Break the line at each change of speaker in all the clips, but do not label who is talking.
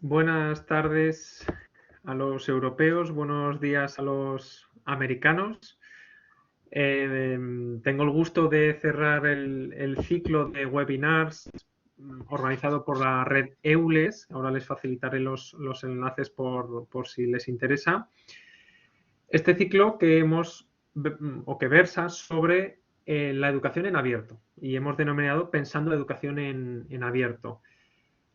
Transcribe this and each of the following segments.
Buenas tardes a los europeos, buenos días a los americanos. Tengo el gusto de cerrar el ciclo de webinars organizado por la red EULES. Ahora les facilitaré los enlaces por si les interesa. Este ciclo que que versa sobre la educación en abierto y hemos denominado Pensando la educación en abierto.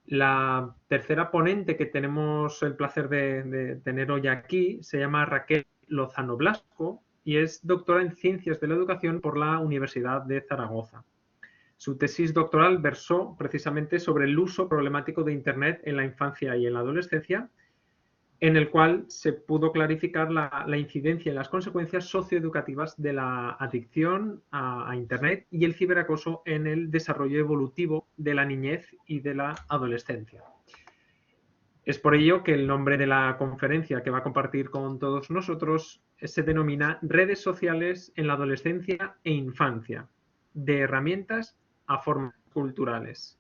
La tercera ponente que tenemos el placer de tener hoy aquí se llama Raquel Lozano Blasco y es doctora en Ciencias de la Educación por la Universidad de Zaragoza. Su tesis doctoral versó precisamente sobre el uso problemático de Internet en la infancia y en la adolescencia, en el cual se pudo clarificar la incidencia y las consecuencias socioeducativas de la adicción a Internet y el ciberacoso en el desarrollo evolutivo de la niñez y de la adolescencia. Es por ello que el nombre de la conferencia que va a compartir con todos nosotros se denomina Redes sociales en la adolescencia e infancia, de herramientas a formas culturales.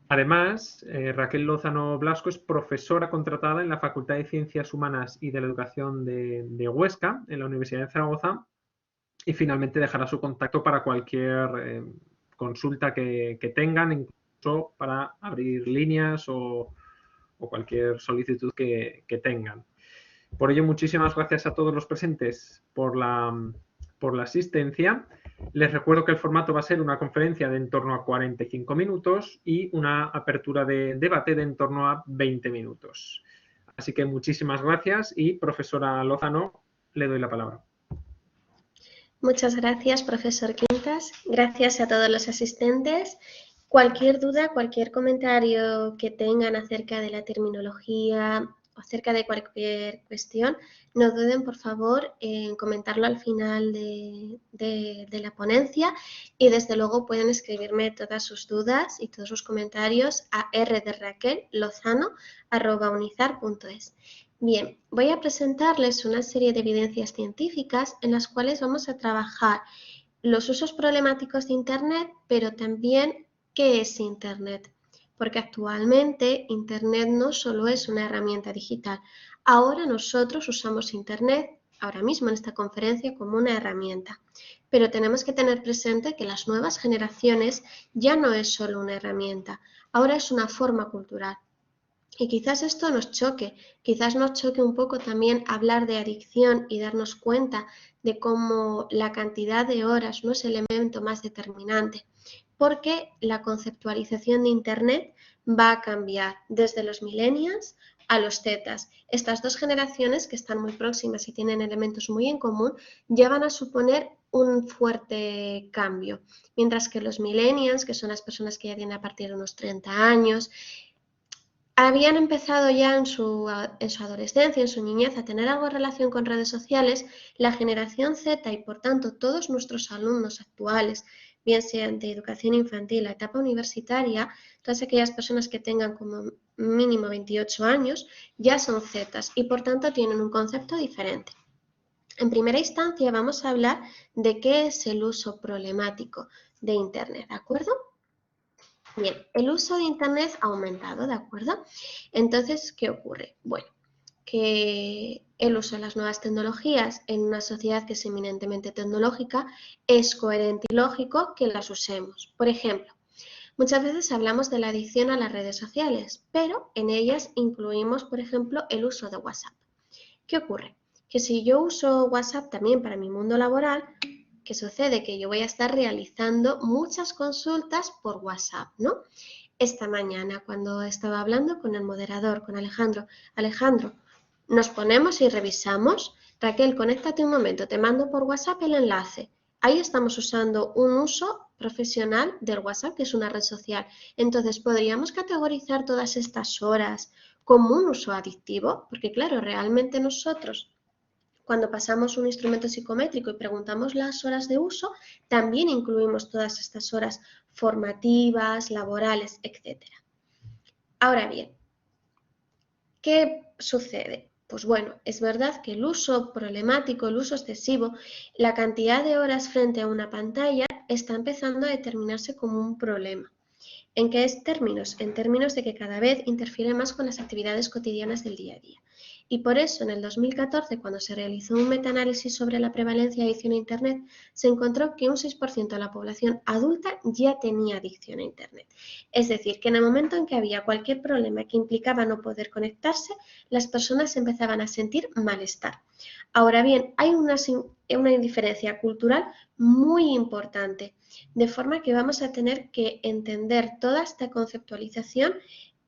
Además, Raquel Lozano Blasco es profesora contratada en la Facultad de Ciencias Humanas y de la Educación de Huesca, en la Universidad de Zaragoza, y finalmente dejará su contacto para cualquier consulta que tengan, incluso para abrir líneas o cualquier solicitud que tengan. Por ello, muchísimas gracias a todos los presentes por la asistencia. Les recuerdo que el formato va a ser una conferencia de en torno a 45 minutos y una apertura de debate de en torno a 20 minutos. Así que muchísimas gracias y, profesora Lozano, le doy la palabra.
Muchas gracias, profesor Quintas. Gracias a todos los asistentes. Cualquier duda, cualquier comentario que tengan acerca de la terminología o acerca de cualquier cuestión, no duden, por favor, en comentarlo al final de la ponencia y, desde luego, pueden escribirme todas sus dudas y todos sus comentarios a rderraquel.lozano@unizar.es. Bien, voy a presentarles una serie de evidencias científicas en las cuales vamos a trabajar los usos problemáticos de Internet, pero también qué es Internet. Porque actualmente Internet no solo es una herramienta digital. Ahora nosotros usamos Internet, ahora mismo en esta conferencia, como una herramienta. Pero tenemos que tener presente que las nuevas generaciones ya no es solo una herramienta, ahora es una forma cultural. Y quizás esto nos choque un poco también hablar de adicción y darnos cuenta de cómo la cantidad de horas no es el elemento más determinante, porque la conceptualización de Internet va a cambiar desde los millennials a los zetas. Estas dos generaciones, que están muy próximas y tienen elementos muy en común, ya van a suponer un fuerte cambio, mientras que los millennials, que son las personas que ya tienen a partir de unos 30 años, habían empezado ya en su adolescencia, en su niñez, a tener algo en relación con redes sociales. La generación Z y, por tanto, todos nuestros alumnos actuales, bien sean de educación infantil, la etapa universitaria, todas aquellas personas que tengan como mínimo 28 años, ya son Zetas y, por tanto, tienen un concepto diferente. En primera instancia, vamos a hablar de qué es el uso problemático de Internet, ¿de acuerdo? Bien, el uso de Internet ha aumentado, ¿de acuerdo? Entonces, ¿qué ocurre? Bueno, que el uso de las nuevas tecnologías en una sociedad que es eminentemente tecnológica es coherente y lógico que las usemos. Por ejemplo, muchas veces hablamos de la adicción a las redes sociales, pero en ellas incluimos, por ejemplo, el uso de WhatsApp. ¿Qué ocurre? Que si yo uso WhatsApp también para mi mundo laboral, ¿qué sucede? Que yo voy a estar realizando muchas consultas por WhatsApp, ¿no? Esta mañana, cuando estaba hablando con el moderador, con Alejandro, nos ponemos y revisamos. Raquel, conéctate un momento, te mando por WhatsApp el enlace. Ahí estamos usando un uso profesional del WhatsApp, que es una red social. Entonces, ¿podríamos categorizar todas estas horas como un uso adictivo? Porque, claro, realmente nosotros, cuando pasamos un instrumento psicométrico y preguntamos las horas de uso, también incluimos todas estas horas formativas, laborales, etc. Ahora bien, ¿qué sucede? Pues bueno, es verdad que el uso problemático, el uso excesivo, la cantidad de horas frente a una pantalla está empezando a determinarse como un problema. ¿En qué términos? En términos de que cada vez interfiere más con las actividades cotidianas del día a día. Y por eso, en el 2014, cuando se realizó un metaanálisis sobre la prevalencia de adicción a Internet, se encontró que un 6% de la población adulta ya tenía adicción a Internet. Es decir, que en el momento en que había cualquier problema que implicaba no poder conectarse, las personas empezaban a sentir malestar. Ahora bien, hay una diferencia cultural muy importante, de forma que vamos a tener que entender toda esta conceptualización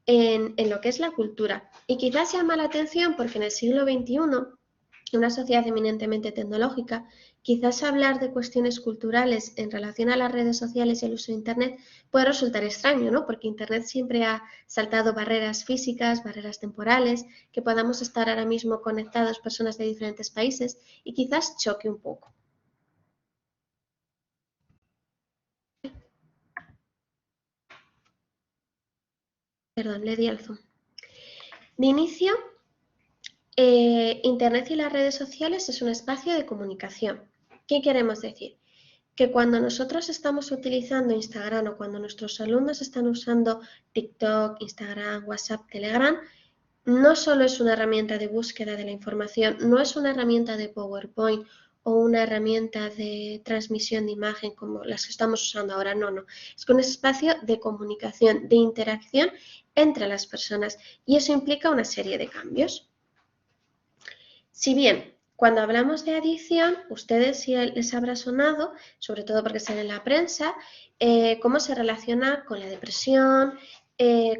en lo que es la cultura. Y quizás llama la atención porque en el siglo XXI, en una sociedad eminentemente tecnológica, quizás hablar de cuestiones culturales en relación a las redes sociales y el uso de Internet puede resultar extraño, ¿no? Porque Internet siempre ha saltado barreras físicas, barreras temporales, que podamos estar ahora mismo conectados personas de diferentes países y quizás choque un poco. Perdón, le di al zoom. De inicio, Internet y las redes sociales es un espacio de comunicación. ¿Qué queremos decir? Que cuando nosotros estamos utilizando Instagram o cuando nuestros alumnos están usando TikTok, Instagram, WhatsApp, Telegram, no solo es una herramienta de búsqueda de la información, no es una herramienta de PowerPoint o una herramienta de transmisión de imagen como las que estamos usando ahora, no. Es un espacio de comunicación, de interacción entre las personas y eso implica una serie de cambios. Si bien, cuando hablamos de adicción, ustedes sí les habrá sonado, sobre todo porque sale en la prensa, cómo se relaciona con la depresión,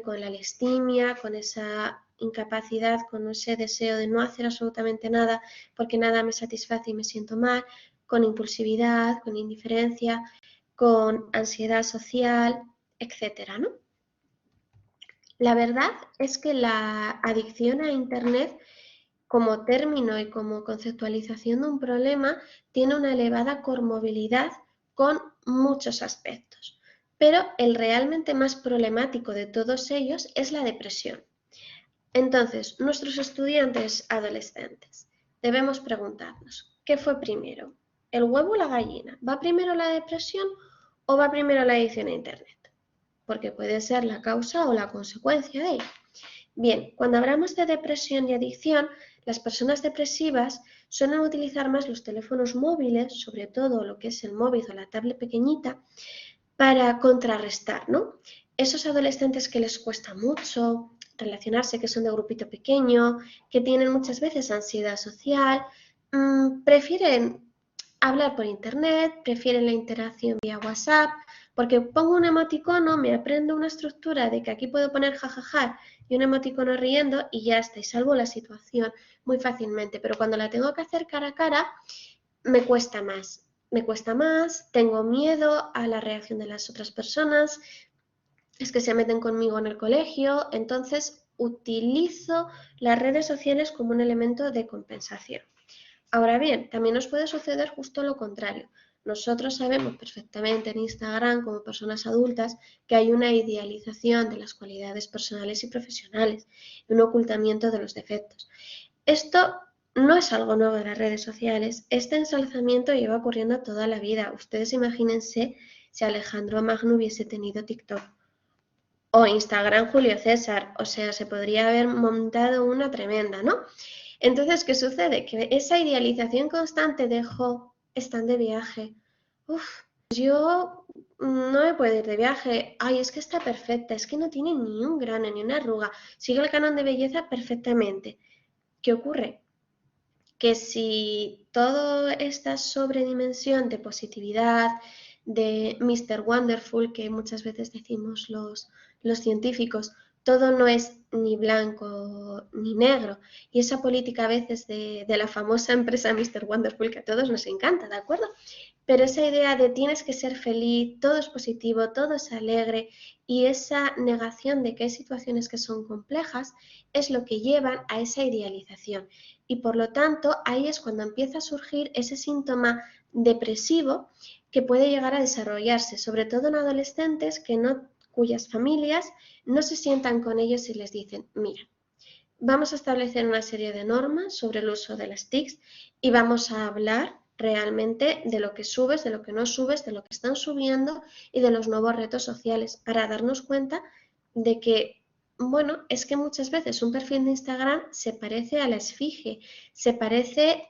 con la listimia, con esa incapacidad, con ese deseo de no hacer absolutamente nada porque nada me satisface y me siento mal, con impulsividad, con indiferencia, con ansiedad social, etcétera, ¿no? La verdad es que la adicción a Internet como término y como conceptualización de un problema, tiene una elevada comorbilidad con muchos aspectos. Pero el realmente más problemático de todos ellos es la depresión. Entonces, nuestros estudiantes adolescentes debemos preguntarnos, ¿qué fue primero? ¿El huevo o la gallina? ¿Va primero la depresión o va primero la adicción a Internet? Porque puede ser la causa o la consecuencia de ello. Bien, cuando hablamos de depresión y adicción, las personas depresivas suelen utilizar más los teléfonos móviles, sobre todo lo que es el móvil o la tablet pequeñita, para contrarrestar, ¿no? Esos adolescentes que les cuesta mucho relacionarse, que son de grupito pequeño, que tienen muchas veces ansiedad social, prefieren hablar por internet, prefieren la interacción vía WhatsApp, porque pongo un emoticono, me aprendo una estructura de que aquí puedo poner jajaja y un emoticono riendo y ya está, y salvo la situación muy fácilmente, pero cuando la tengo que hacer cara a cara, me cuesta más, tengo miedo a la reacción de las otras personas, es que se meten conmigo en el colegio, entonces utilizo las redes sociales como un elemento de compensación. Ahora bien, también nos puede suceder justo lo contrario. Nosotros sabemos perfectamente en Instagram, como personas adultas, que hay una idealización de las cualidades personales y profesionales y un ocultamiento de los defectos. Esto no es algo nuevo de las redes sociales. Este ensalzamiento lleva ocurriendo toda la vida. Ustedes imagínense si Alejandro Magno hubiese tenido TikTok o Instagram Julio César. O sea, se podría haber montado una tremenda, ¿no? Entonces, ¿qué sucede? Que esa idealización constante de, están de viaje. Yo no me puedo ir de viaje. Ay, es que está perfecta, es que no tiene ni un grano, ni una arruga. Sigue el canon de belleza perfectamente. ¿Qué ocurre? Que si toda esta sobredimensión de positividad, de Mr. Wonderful, que muchas veces decimos los científicos, todo no es ni blanco ni negro. Y esa política a veces de la famosa empresa Mr. Wonderful, que a todos nos encanta, ¿de acuerdo? Pero esa idea de tienes que ser feliz, todo es positivo, todo es alegre y esa negación de que hay situaciones que son complejas es lo que llevan a esa idealización. Y por lo tanto, ahí es cuando empieza a surgir ese síntoma depresivo que puede llegar a desarrollarse, sobre todo en adolescentes cuyas familias no se sientan con ellos y les dicen, mira, vamos a establecer una serie de normas sobre el uso de las TICs y vamos a hablar realmente de lo que subes, de lo que no subes, de lo que están subiendo y de los nuevos retos sociales, para darnos cuenta de que, bueno, es que muchas veces un perfil de Instagram se parece a la esfinge, se parece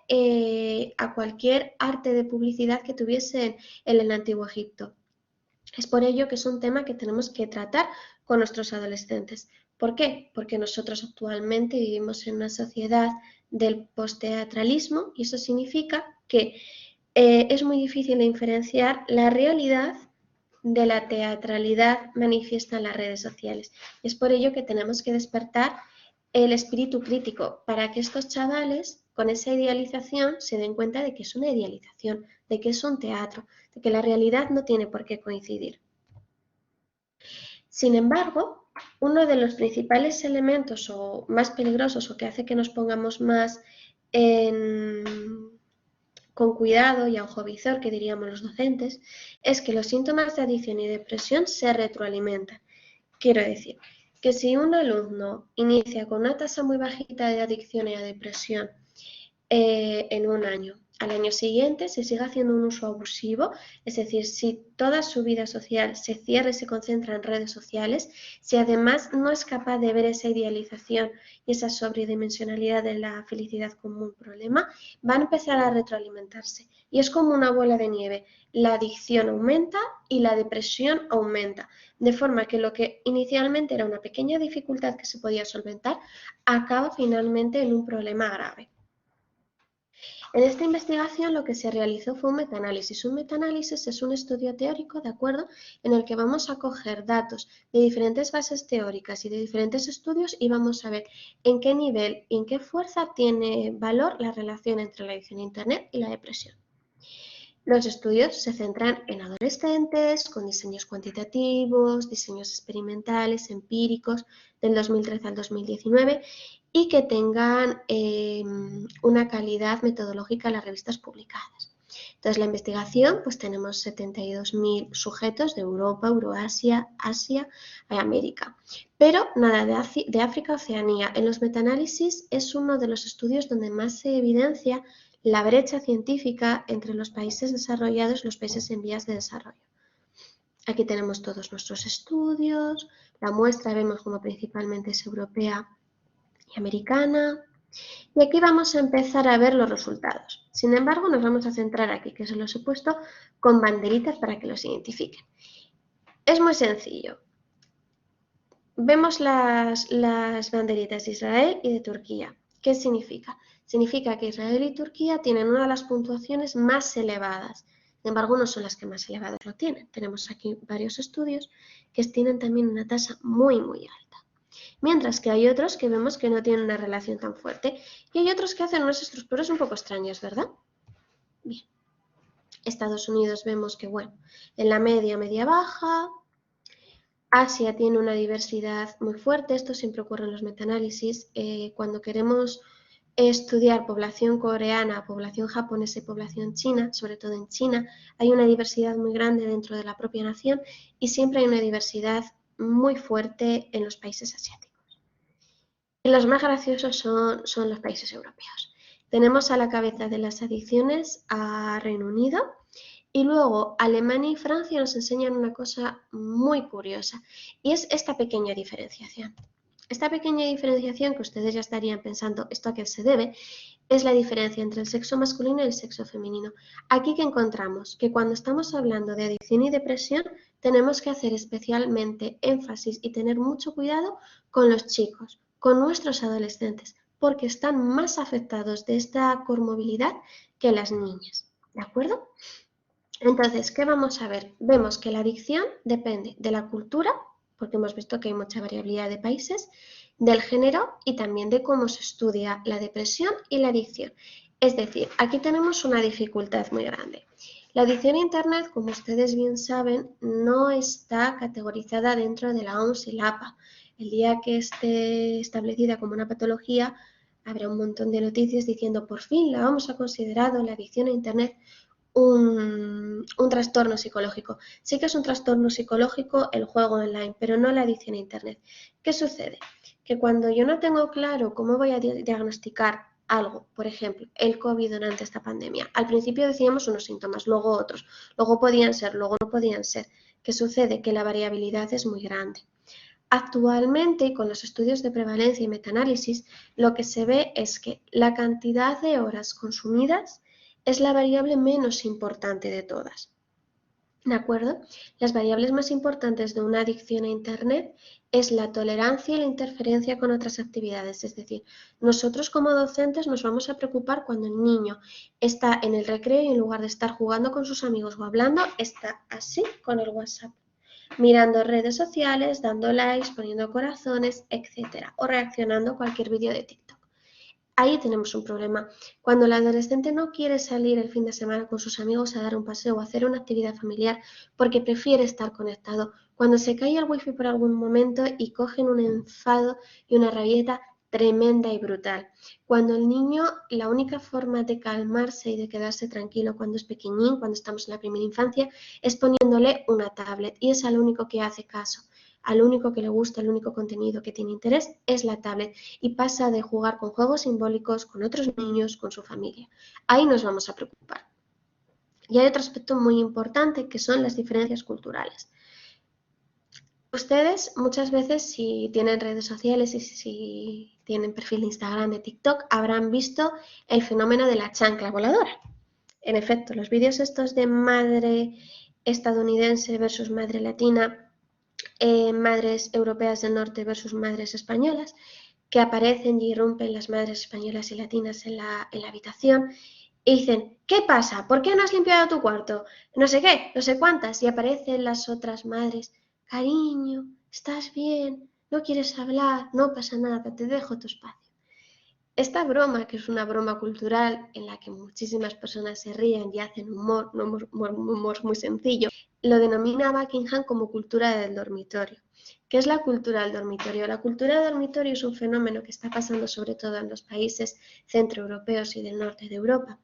a cualquier arte de publicidad que tuviesen en el Antiguo Egipto. Es por ello que es un tema que tenemos que tratar con nuestros adolescentes. ¿Por qué? Porque nosotros actualmente vivimos en una sociedad del postteatralismo y eso significa que es muy difícil diferenciar la realidad de la teatralidad manifiesta en las redes sociales. Es por ello que tenemos que despertar el espíritu crítico para que estos chavales con esa idealización se den cuenta de que es una idealización, de que es un teatro, de que la realidad no tiene por qué coincidir. Sin embargo, uno de los principales elementos o más peligrosos o que hace que nos pongamos más con cuidado y a ojo visor, que diríamos los docentes, es que los síntomas de adicción y depresión se retroalimentan. Quiero decir, que si un alumno inicia con una tasa muy bajita de adicción y de depresión en un año, al año siguiente se sigue haciendo un uso abusivo, es decir, si toda su vida social se cierra y se concentra en redes sociales, si además no es capaz de ver esa idealización y esa sobredimensionalidad de la felicidad como un problema, va a empezar a retroalimentarse. Y es como una bola de nieve. La adicción aumenta y la depresión aumenta, de forma que lo que inicialmente era una pequeña dificultad que se podía solventar, acaba finalmente en un problema grave. En esta investigación lo que se realizó fue un metaanálisis. Un metaanálisis es un estudio teórico, ¿de acuerdo?, en el que vamos a coger datos de diferentes bases teóricas y de diferentes estudios y vamos a ver en qué nivel y en qué fuerza tiene valor la relación entre la adicción a Internet y la depresión. Los estudios se centran en adolescentes, con diseños cuantitativos, diseños experimentales, empíricos, del 2013 al 2019, y que tengan una calidad metodológica en las revistas publicadas. Entonces, la investigación, pues tenemos 72.000 sujetos de Europa, Euroasia, Asia y América. Pero nada de África, Oceanía. En los metaanálisis es uno de los estudios donde más se evidencia la brecha científica entre los países desarrollados y los países en vías de desarrollo. Aquí tenemos todos nuestros estudios, la muestra vemos como principalmente es europea y americana, y aquí vamos a empezar a ver los resultados. Sin embargo, nos vamos a centrar aquí, que se los he puesto con banderitas para que los identifiquen. Es muy sencillo. Vemos las banderitas de Israel y de Turquía. ¿Qué significa? Significa que Israel y Turquía tienen una de las puntuaciones más elevadas. Sin embargo, no son las que más elevadas lo tienen. Tenemos aquí varios estudios que tienen también una tasa muy, muy alta. Mientras que hay otros que vemos que no tienen una relación tan fuerte y hay otros que hacen unas estructuras un poco extrañas, ¿verdad? Bien. Estados Unidos vemos que, bueno, en la media-baja. Asia tiene una diversidad muy fuerte, esto siempre ocurre en los metaanálisis. Cuando queremos estudiar población coreana, población japonesa y población china, sobre todo en China, hay una diversidad muy grande dentro de la propia nación y siempre hay una diversidad muy fuerte en los países asiáticos. Y los más graciosos son los países europeos. Tenemos a la cabeza de las adicciones a Reino Unido. Y luego Alemania y Francia nos enseñan una cosa muy curiosa y es esta pequeña diferenciación. Esta pequeña diferenciación que ustedes ya estarían pensando esto a qué se debe, es la diferencia entre el sexo masculino y el sexo femenino. Aquí que encontramos que cuando estamos hablando de adicción y depresión tenemos que hacer especialmente énfasis y tener mucho cuidado con los chicos, con nuestros adolescentes, porque están más afectados de esta comorbilidad que las niñas. ¿De acuerdo? Entonces, ¿qué vamos a ver? Vemos que la adicción depende de la cultura, porque hemos visto que hay mucha variabilidad de países, del género y también de cómo se estudia la depresión y la adicción. Es decir, aquí tenemos una dificultad muy grande. La adicción a Internet, como ustedes bien saben, no está categorizada dentro de la OMS y la APA. El día que esté establecida como una patología, habrá un montón de noticias diciendo por fin la OMS ha considerado la adicción a Internet un trastorno psicológico. Sí que es un trastorno psicológico el juego online, pero no la adicción a Internet. ¿Qué sucede? Que cuando yo no tengo claro cómo voy a diagnosticar algo, por ejemplo, el COVID durante esta pandemia. Al principio decíamos unos síntomas, luego otros, luego podían ser, luego no podían ser. ¿Qué sucede? Que la variabilidad es muy grande. Actualmente, con los estudios de prevalencia y metaanálisis, lo que se ve es que la cantidad de horas consumidas es la variable menos importante de todas. ¿De acuerdo? Las variables más importantes de una adicción a Internet es la tolerancia y la interferencia con otras actividades. Es decir, nosotros como docentes nos vamos a preocupar cuando el niño está en el recreo y en lugar de estar jugando con sus amigos o hablando, está así con el WhatsApp, mirando redes sociales, dando likes, poniendo corazones, etc. O reaccionando a cualquier vídeo de TikTok. Ahí tenemos un problema. Cuando el adolescente no quiere salir el fin de semana con sus amigos a dar un paseo o hacer una actividad familiar porque prefiere estar conectado, cuando se cae el wifi por algún momento y cogen un enfado y una rabieta tremenda y brutal. Cuando el niño, la única forma de calmarse y de quedarse tranquilo cuando es pequeñín, cuando estamos en la primera infancia, es poniéndole una tablet y es al único que hace caso. Al único que le gusta, el único contenido que tiene interés es la tablet y pasa de jugar con juegos simbólicos, con otros niños, con su familia. Ahí nos vamos a preocupar. Y hay otro aspecto muy importante que son las diferencias culturales. Ustedes muchas veces, si tienen redes sociales y si tienen perfil de Instagram, de TikTok, habrán visto el fenómeno de la chancla voladora. En efecto, los vídeos estos de madre estadounidense versus madre latina, madres europeas del norte versus madres españolas, que aparecen y irrumpen las madres españolas y latinas en la habitación y dicen, ¿qué pasa? ¿Por qué no has limpiado tu cuarto? No sé qué, no sé cuántas. Y aparecen las otras madres, cariño, ¿estás bien? ¿No quieres hablar? No pasa nada, te dejo tu espacio. Esta broma, que es una broma cultural en la que muchísimas personas se ríen y hacen humor, un humor muy sencillo, lo denomina Buckingham como cultura del dormitorio. ¿Qué es la cultura del dormitorio? La cultura del dormitorio es un fenómeno que está pasando sobre todo en los países centroeuropeos y del norte de Europa,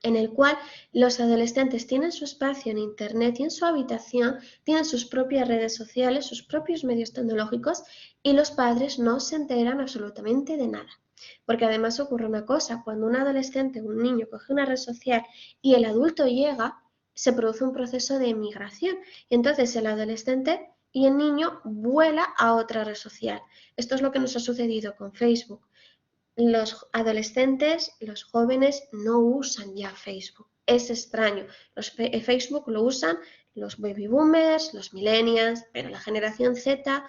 en el cual los adolescentes tienen su espacio en Internet y en su habitación, tienen sus propias redes sociales, sus propios medios tecnológicos y los padres no se enteran absolutamente de nada. Porque además ocurre una cosa, cuando un adolescente o un niño coge una red social y el adulto llega, se produce un proceso de migración y entonces el adolescente y el niño vuela a otra red social. Esto es lo que nos ha sucedido con Facebook. Los adolescentes, los jóvenes no usan ya Facebook. Es extraño. Facebook lo usan los baby boomers, los millennials, pero la generación Z,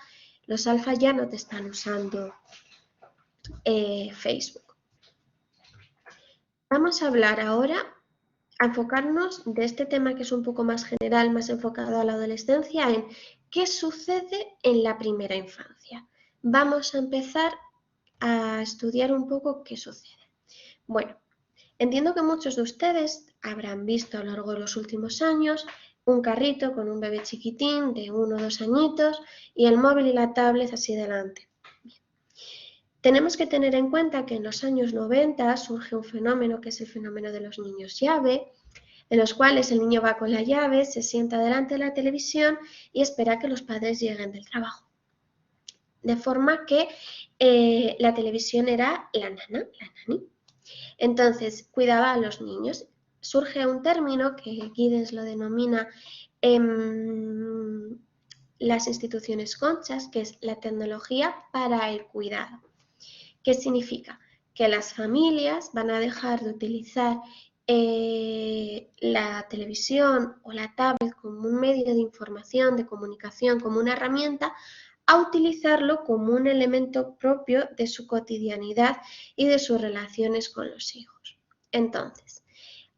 los alfa ya no te están usando Facebook. Vamos a hablar ahora, a enfocarnos de este tema que es un poco más general, más enfocado a la adolescencia, en qué sucede en la primera infancia. Vamos a empezar a estudiar un poco qué sucede. Bueno, entiendo que muchos de ustedes habrán visto a lo largo de los últimos años un carrito con un bebé chiquitín de 1 o 2 añitos y el móvil y la tablet así delante. Tenemos que tener en cuenta que en los años 90 surge un fenómeno que es el fenómeno de los niños llave, en los cuales el niño va con la llave, se sienta delante de la televisión y espera que los padres lleguen del trabajo. De forma que la televisión era la nana, la nani. Entonces, cuidaba a los niños. Surge un término que Giddens lo denomina las instituciones conchas, que es la tecnología para el cuidado. ¿Qué significa? Que las familias van a dejar de utilizar la televisión o la tablet como un medio de información, de comunicación, como una herramienta, a utilizarlo como un elemento propio de su cotidianidad y de sus relaciones con los hijos. Entonces,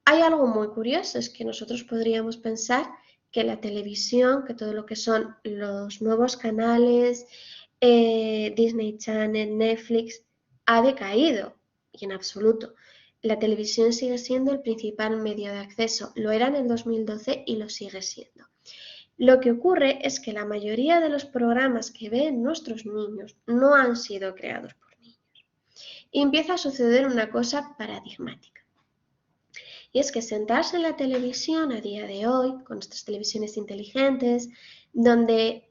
hay algo muy curioso, es que nosotros podríamos pensar que la televisión, que todo lo que son los nuevos canales, Disney Channel, Netflix, ha decaído, y en absoluto. La televisión sigue siendo el principal medio de acceso, lo era en el 2012 y lo sigue siendo. Lo que ocurre es que la mayoría de los programas que ven nuestros niños no han sido creados por niños. Y empieza a suceder una cosa paradigmática. Y es que sentarse en la televisión a día de hoy, con nuestras televisiones inteligentes, donde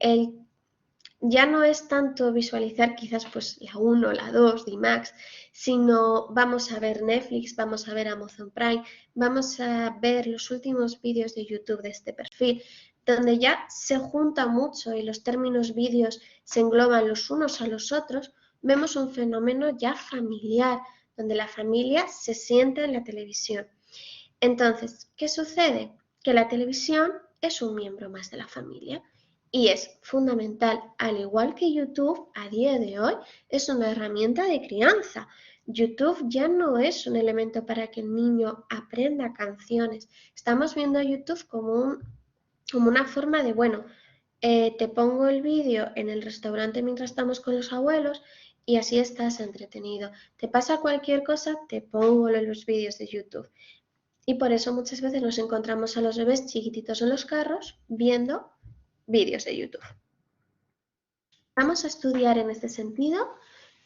ya no es tanto visualizar quizás pues la 1, la 2 de IMAX, sino vamos a ver Netflix, vamos a ver Amazon Prime, vamos a ver los últimos vídeos de YouTube de este perfil, donde ya se junta mucho y los términos vídeos se engloban los unos a los otros, vemos un fenómeno ya familiar, donde la familia se sienta en la televisión. Entonces, ¿qué sucede? Que la televisión es un miembro más de la familia y es fundamental, al igual que YouTube a día de hoy, es una herramienta de crianza. YouTube ya no es un elemento para que el niño aprenda canciones. Estamos viendo a YouTube como una forma de, bueno, te pongo el vídeo en el restaurante mientras estamos con los abuelos y así estás entretenido. Te pasa cualquier cosa, te pongo los vídeos de YouTube. Y por eso muchas veces nos encontramos a los bebés chiquititos en los carros viendo vídeos de YouTube. Vamos a estudiar en este sentido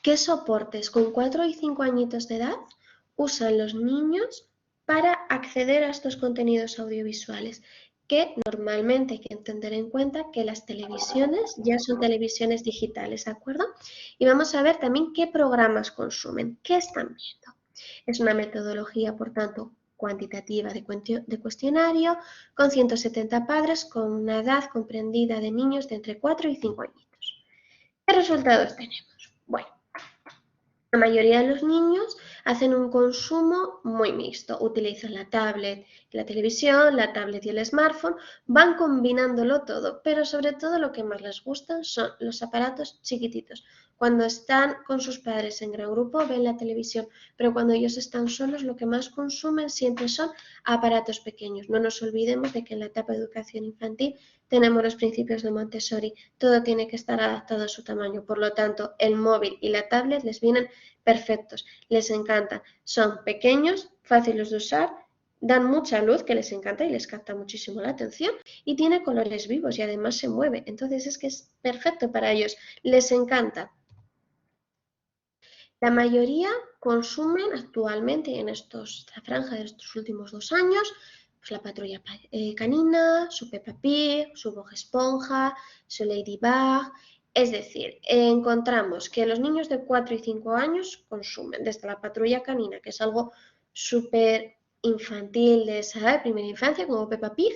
qué soportes con 4 y 5 añitos de edad usan los niños para acceder a estos contenidos audiovisuales, que normalmente hay que tener en cuenta que las televisiones ya son televisiones digitales, ¿de acuerdo? Y vamos a ver también qué programas consumen, qué están viendo. Es una metodología, por tanto, cuantitativa de cuestionario con 170 padres con una edad comprendida de niños de entre 4 y 5 añitos. ¿Qué resultados tenemos? Bueno, la mayoría de los niños hacen un consumo muy mixto. Utilizan la tablet, la televisión, la tablet y el smartphone, van combinándolo todo, pero sobre todo lo que más les gustan son los aparatos chiquititos. Cuando están con sus padres en gran grupo ven la televisión, pero cuando ellos están solos lo que más consumen siempre son aparatos pequeños. No nos olvidemos de que en la etapa de educación infantil tenemos los principios de Montessori. Todo tiene que estar adaptado a su tamaño. Por lo tanto, el móvil y la tablet les vienen perfectos, les encantan. Son pequeños, fáciles de usar, dan mucha luz que les encanta y les capta muchísimo la atención y tiene colores vivos y además se mueve. Entonces es que es perfecto para ellos, les encanta. La mayoría consumen actualmente en esta franja de estos últimos 2 años pues la Patrulla Canina, su Peppa Pig, su Bob Esponja, su Ladybug. Es decir, encontramos que los niños de 4 y 5 años consumen desde la Patrulla Canina, que es algo súper infantil de esa primera infancia, como Peppa Pig,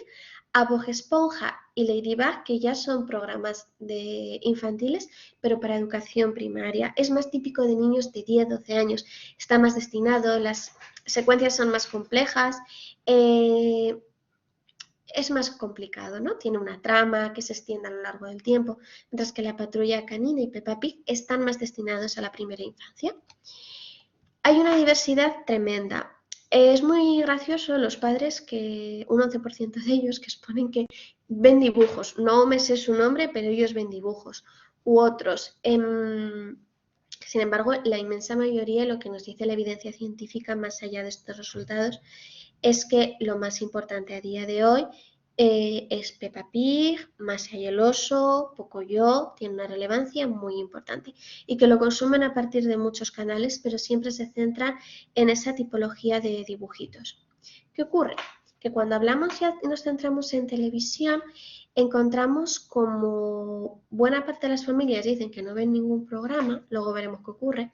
a Bob Esponja y Ladybug, que ya son programas infantiles, pero para educación primaria. Es más típico de niños de 10, 12 años. Está más destinado, las secuencias son más complejas, es más complicado, ¿no? Tiene una trama que se extiende a lo largo del tiempo, mientras que la Patrulla Canina y Peppa Pig están más destinados a la primera infancia. Hay una diversidad tremenda. Es muy gracioso los padres que un 11% de ellos que exponen que ven dibujos. No me sé su nombre, pero ellos ven dibujos. U otros. Sin embargo, la inmensa mayoría, lo que nos dice la evidencia científica más allá de estos resultados, es que lo más importante a día de hoy es Peppa Pig, Masha y el oso, Pocoyo, tiene una relevancia muy importante y que lo consumen a partir de muchos canales, pero siempre se centran en esa tipología de dibujitos. ¿Qué ocurre? Que cuando hablamos ya nos centramos en televisión, encontramos como buena parte de las familias dicen que no ven ningún programa, luego veremos qué ocurre,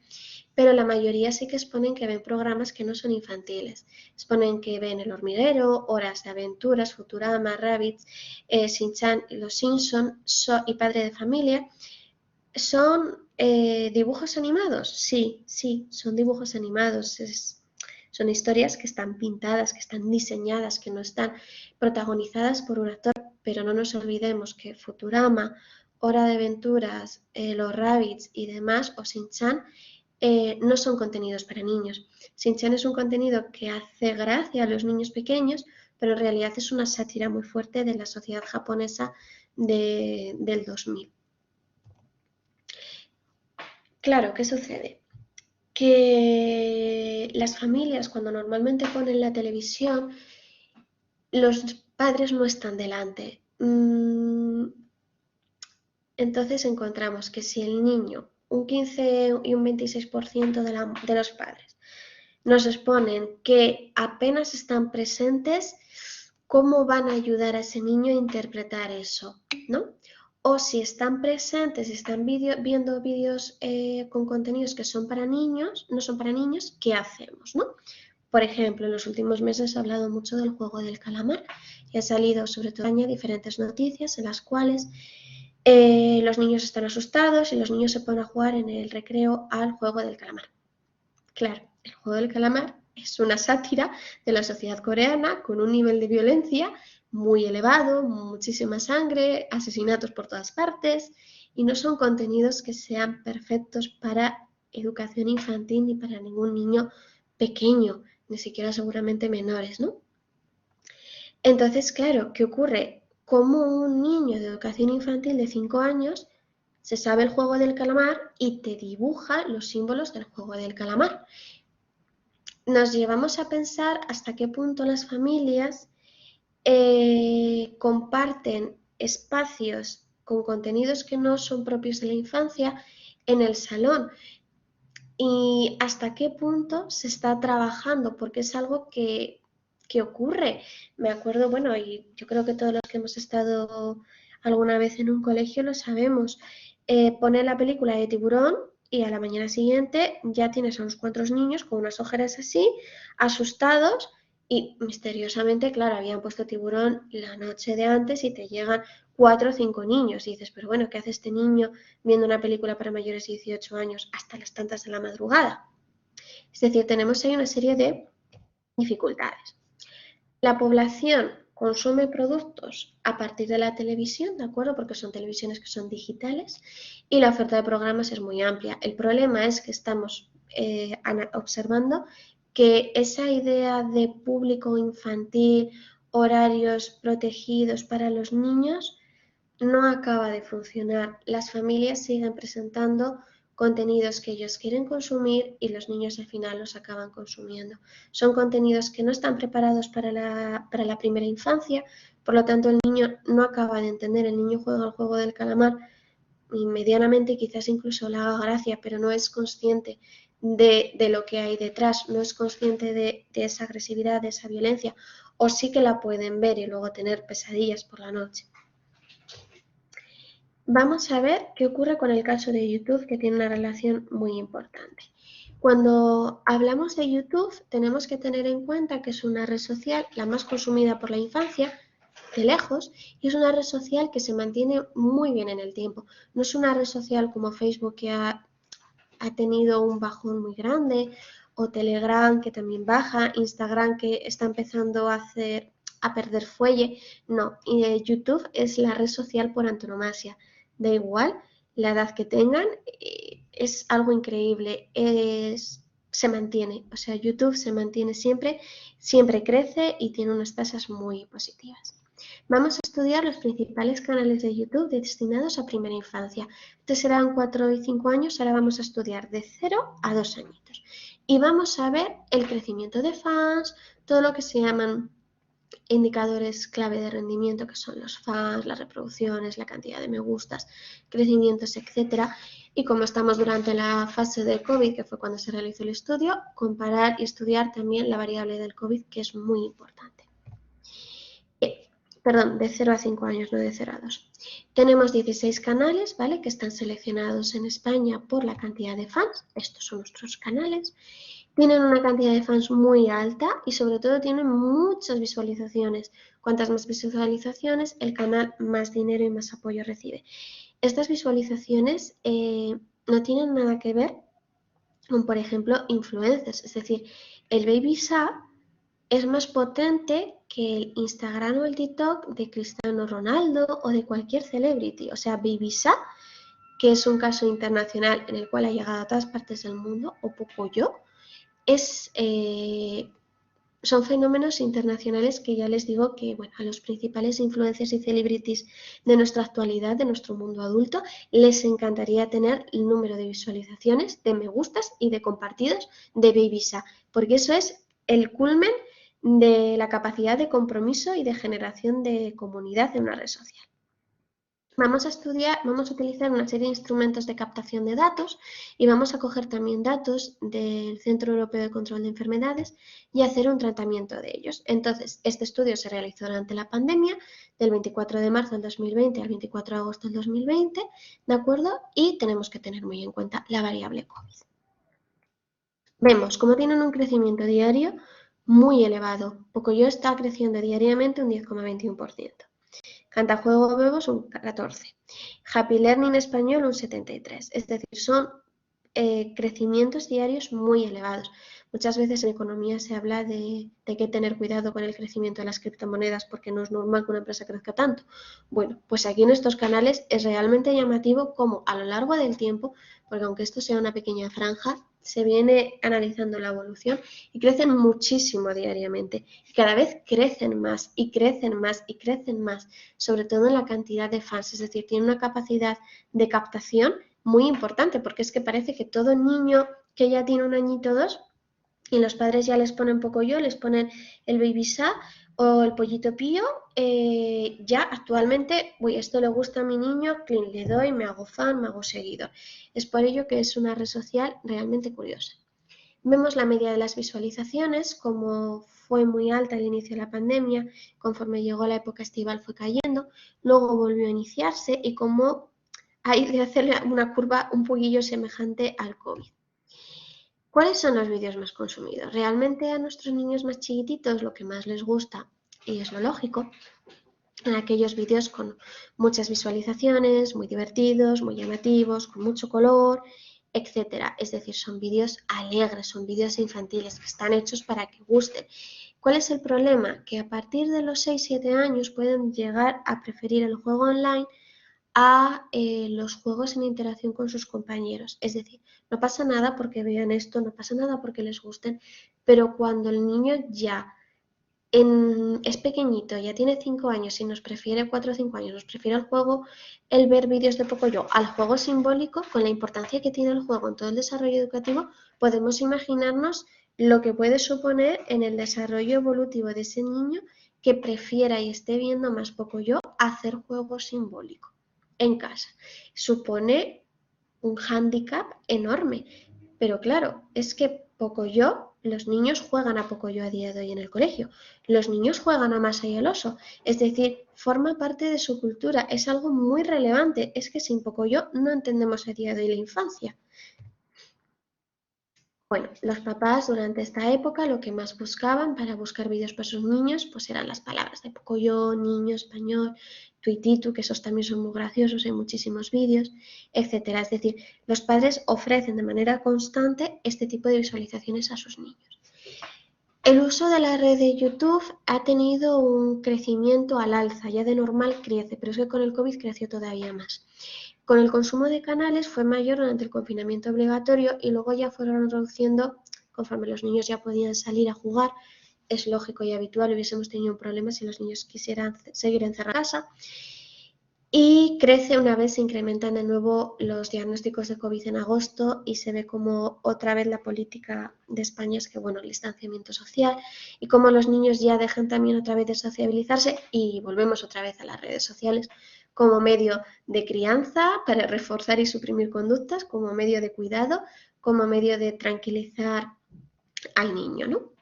pero la mayoría sí que exponen que ven programas que no son infantiles. Exponen que ven El Hormiguero, Horas de Aventuras, Futurama, Rabbids, Shin-Chan, Los Simpson y Padre de Familia. ¿Son dibujos animados? Sí, son dibujos animados. Son historias que están pintadas, que están diseñadas, que no están protagonizadas por un actor, pero no nos olvidemos que Futurama, Hora de Aventuras, Los Rabbids y demás, o Shin-Chan, no son contenidos para niños. Shin-Chan es un contenido que hace gracia a los niños pequeños, pero en realidad es una sátira muy fuerte de la sociedad japonesa del 2000. Claro, ¿qué sucede? Que las familias cuando normalmente ponen la televisión, los padres no están delante. Entonces encontramos que si el niño, un 15 y un 26% de los padres nos exponen que apenas están presentes, ¿cómo van a ayudar a ese niño a interpretar eso? ¿No? o si están presentes y están viendo vídeos con contenidos que son para niños, no son para niños, ¿qué hacemos, no? Por ejemplo, en los últimos meses se ha hablado mucho del juego del calamar y ha salido sobre todo en España diferentes noticias en las cuales los niños están asustados y los niños se ponen a jugar en el recreo al juego del calamar. Claro, el juego del calamar es una sátira de la sociedad coreana con un nivel de violencia muy elevado, muchísima sangre, asesinatos por todas partes, y no son contenidos que sean perfectos para educación infantil ni para ningún niño pequeño, ni siquiera seguramente menores, ¿no? Entonces, claro, ¿qué ocurre? Como un niño de educación infantil de 5 años se sabe el juego del calamar y te dibuja los símbolos del juego del calamar. Nos llevamos a pensar hasta qué punto las familias comparten espacios con contenidos que no son propios de la infancia en el salón y hasta qué punto se está trabajando, porque es algo que ocurre. Me acuerdo, bueno, y yo creo que todos los que hemos estado alguna vez en un colegio lo sabemos, pone la película de Tiburón y a la mañana siguiente ya tienes a unos cuantos niños con unas ojeras así, asustados, y misteriosamente, claro, habían puesto Tiburón la noche de antes y te llegan 4 o 5 niños y dices, pero bueno, ¿qué hace este niño viendo una película para mayores de 18 años hasta las tantas de la madrugada? Es decir, tenemos ahí una serie de dificultades. La población consume productos a partir de la televisión, ¿de acuerdo? Porque son televisiones que son digitales y la oferta de programas es muy amplia. El problema es que estamos observando que esa idea de público infantil, horarios protegidos para los niños, no acaba de funcionar. Las familias siguen presentando contenidos que ellos quieren consumir y los niños al final los acaban consumiendo. Son contenidos que no están preparados para la primera infancia, por lo tanto el niño no acaba de entender, el niño juega el juego del calamar y medianamente quizás incluso le haga gracia, pero no es consciente de lo que hay detrás, no es consciente de esa agresividad, de esa violencia, o sí que la pueden ver y luego tener pesadillas por la noche. Vamos a ver qué ocurre con el caso de YouTube, que tiene una relación muy importante. Cuando hablamos de YouTube, tenemos que tener en cuenta que es una red social la más consumida por la infancia, de lejos, y es una red social que se mantiene muy bien en el tiempo. No es una red social como Facebook que ha tenido un bajón muy grande, o Telegram que también baja, Instagram que está empezando a perder fuelle. No, YouTube es la red social por antonomasia. Da igual la edad que tengan, es algo increíble, se mantiene, o sea, YouTube se mantiene siempre, siempre crece y tiene unas tasas muy positivas. Vamos a estudiar los principales canales de YouTube destinados a primera infancia. Antes serán 4 y 5 años, ahora vamos a estudiar de 0 a 2 añitos. Y vamos a ver el crecimiento de fans, todo lo que se llaman indicadores clave de rendimiento, que son los fans, las reproducciones, la cantidad de me gustas, crecimientos, etcétera. Y como estamos durante la fase de COVID, que fue cuando se realizó el estudio, comparar y estudiar también la variable del COVID, que es muy importante. Perdón, de 0 a 5 años, no de 0 a 2. Tenemos 16 canales, ¿vale? Que están seleccionados en España por la cantidad de fans. Estos son nuestros canales. Tienen una cantidad de fans muy alta y sobre todo tienen muchas visualizaciones. Cuantas más visualizaciones, el canal más dinero y más apoyo recibe. Estas visualizaciones no tienen nada que ver con, por ejemplo, influencers. Es decir, el Baby Shark es más potente que el Instagram o el TikTok de Cristiano Ronaldo o de cualquier celebrity. O sea, Baby Shark, que es un caso internacional en el cual ha llegado a todas partes del mundo, o Pocoyo, son fenómenos internacionales que ya les digo que, bueno, a los principales influencers y celebrities de nuestra actualidad, de nuestro mundo adulto, les encantaría tener el número de visualizaciones, de me gustas y de compartidos de Baby Shark, porque eso es el culmen de la capacidad de compromiso y de generación de comunidad en una red social. Vamos a utilizar una serie de instrumentos de captación de datos y vamos a coger también datos del Centro Europeo de Control de Enfermedades y hacer un tratamiento de ellos. Entonces, este estudio se realizó durante la pandemia, del 24 de marzo del 2020 al 24 de agosto del 2020, ¿de acuerdo? Y tenemos que tener muy en cuenta la variable COVID. Vemos cómo tienen un crecimiento diario muy elevado. Pocoyo está creciendo diariamente un 10,21%. Cantajuego Bebos un 14%. Happy Learning Español un 73%. Es decir, son crecimientos diarios muy elevados. Muchas veces en economía se habla de que hay que tener cuidado con el crecimiento de las criptomonedas porque no es normal que una empresa crezca tanto. Bueno, pues aquí en estos canales es realmente llamativo cómo a lo largo del tiempo, porque aunque esto sea una pequeña franja, se viene analizando la evolución y crecen muchísimo diariamente. Y cada vez crecen más y crecen más y crecen más, sobre todo en la cantidad de fans, es decir, tienen una capacidad de captación muy importante, porque es que parece que todo niño que ya tiene un añito o dos y los padres ya les ponen Pocoyo, les ponen el Baby Shark o el Pollito Pío, ya actualmente, uy, esto le gusta a mi niño, le doy, me hago fan, me hago seguidor. Es por ello que es una red social realmente curiosa. Vemos la media de las visualizaciones, como fue muy alta al inicio de la pandemia, conforme llegó la época estival fue cayendo, luego volvió a iniciarse y como hay de hacerle una curva un poquillo semejante al COVID. ¿Cuáles son los vídeos más consumidos? Realmente a nuestros niños más chiquititos lo que más les gusta, y es lo lógico, en aquellos vídeos con muchas visualizaciones, muy divertidos, muy llamativos, con mucho color, etcétera. Es decir, son vídeos alegres, son vídeos infantiles que están hechos para que gusten. ¿Cuál es el problema? Que a partir de los 6-7 años pueden llegar a preferir el juego online a los juegos en interacción con sus compañeros. Es decir, no pasa nada porque vean esto, no pasa nada porque les gusten, pero cuando el niño ya es pequeñito, ya tiene 5 años y nos prefiere 4 o 5 años, nos prefiere el juego, el ver vídeos de Pocoyo al juego simbólico, con la importancia que tiene el juego en todo el desarrollo educativo, podemos imaginarnos lo que puede suponer en el desarrollo evolutivo de ese niño que prefiera y esté viendo más Pocoyo hacer juego simbólico en casa. Supone un hándicap enorme, pero claro, es que Pocoyo, los niños juegan a Pocoyo a día de hoy en el colegio, los niños juegan a Masa y el oso, es decir, forma parte de su cultura, es algo muy relevante, es que sin Pocoyo no entendemos a día de hoy la infancia. Bueno, los papás durante esta época lo que más buscaban para buscar vídeos para sus niños pues eran las palabras de Pocoyo, niño, español, tuititu, que esos también son muy graciosos, hay muchísimos vídeos, etcétera. Es decir, los padres ofrecen de manera constante este tipo de visualizaciones a sus niños. El uso de la red de YouTube ha tenido un crecimiento al alza, ya de normal crece, pero es que con el COVID creció todavía más. Con el consumo de canales fue mayor durante el confinamiento obligatorio y luego ya fueron reduciendo conforme los niños ya podían salir a jugar. Es lógico y habitual, hubiésemos tenido un problema si los niños quisieran seguir encerrados en casa. Y crece una vez se incrementan de nuevo los diagnósticos de COVID en agosto y se ve como otra vez la política de España es que, bueno, el distanciamiento social y como los niños ya dejan también otra vez de sociabilizarse y volvemos otra vez a las redes sociales como medio de crianza para reforzar y suprimir conductas, como medio de cuidado, como medio de tranquilizar al niño, ¿no?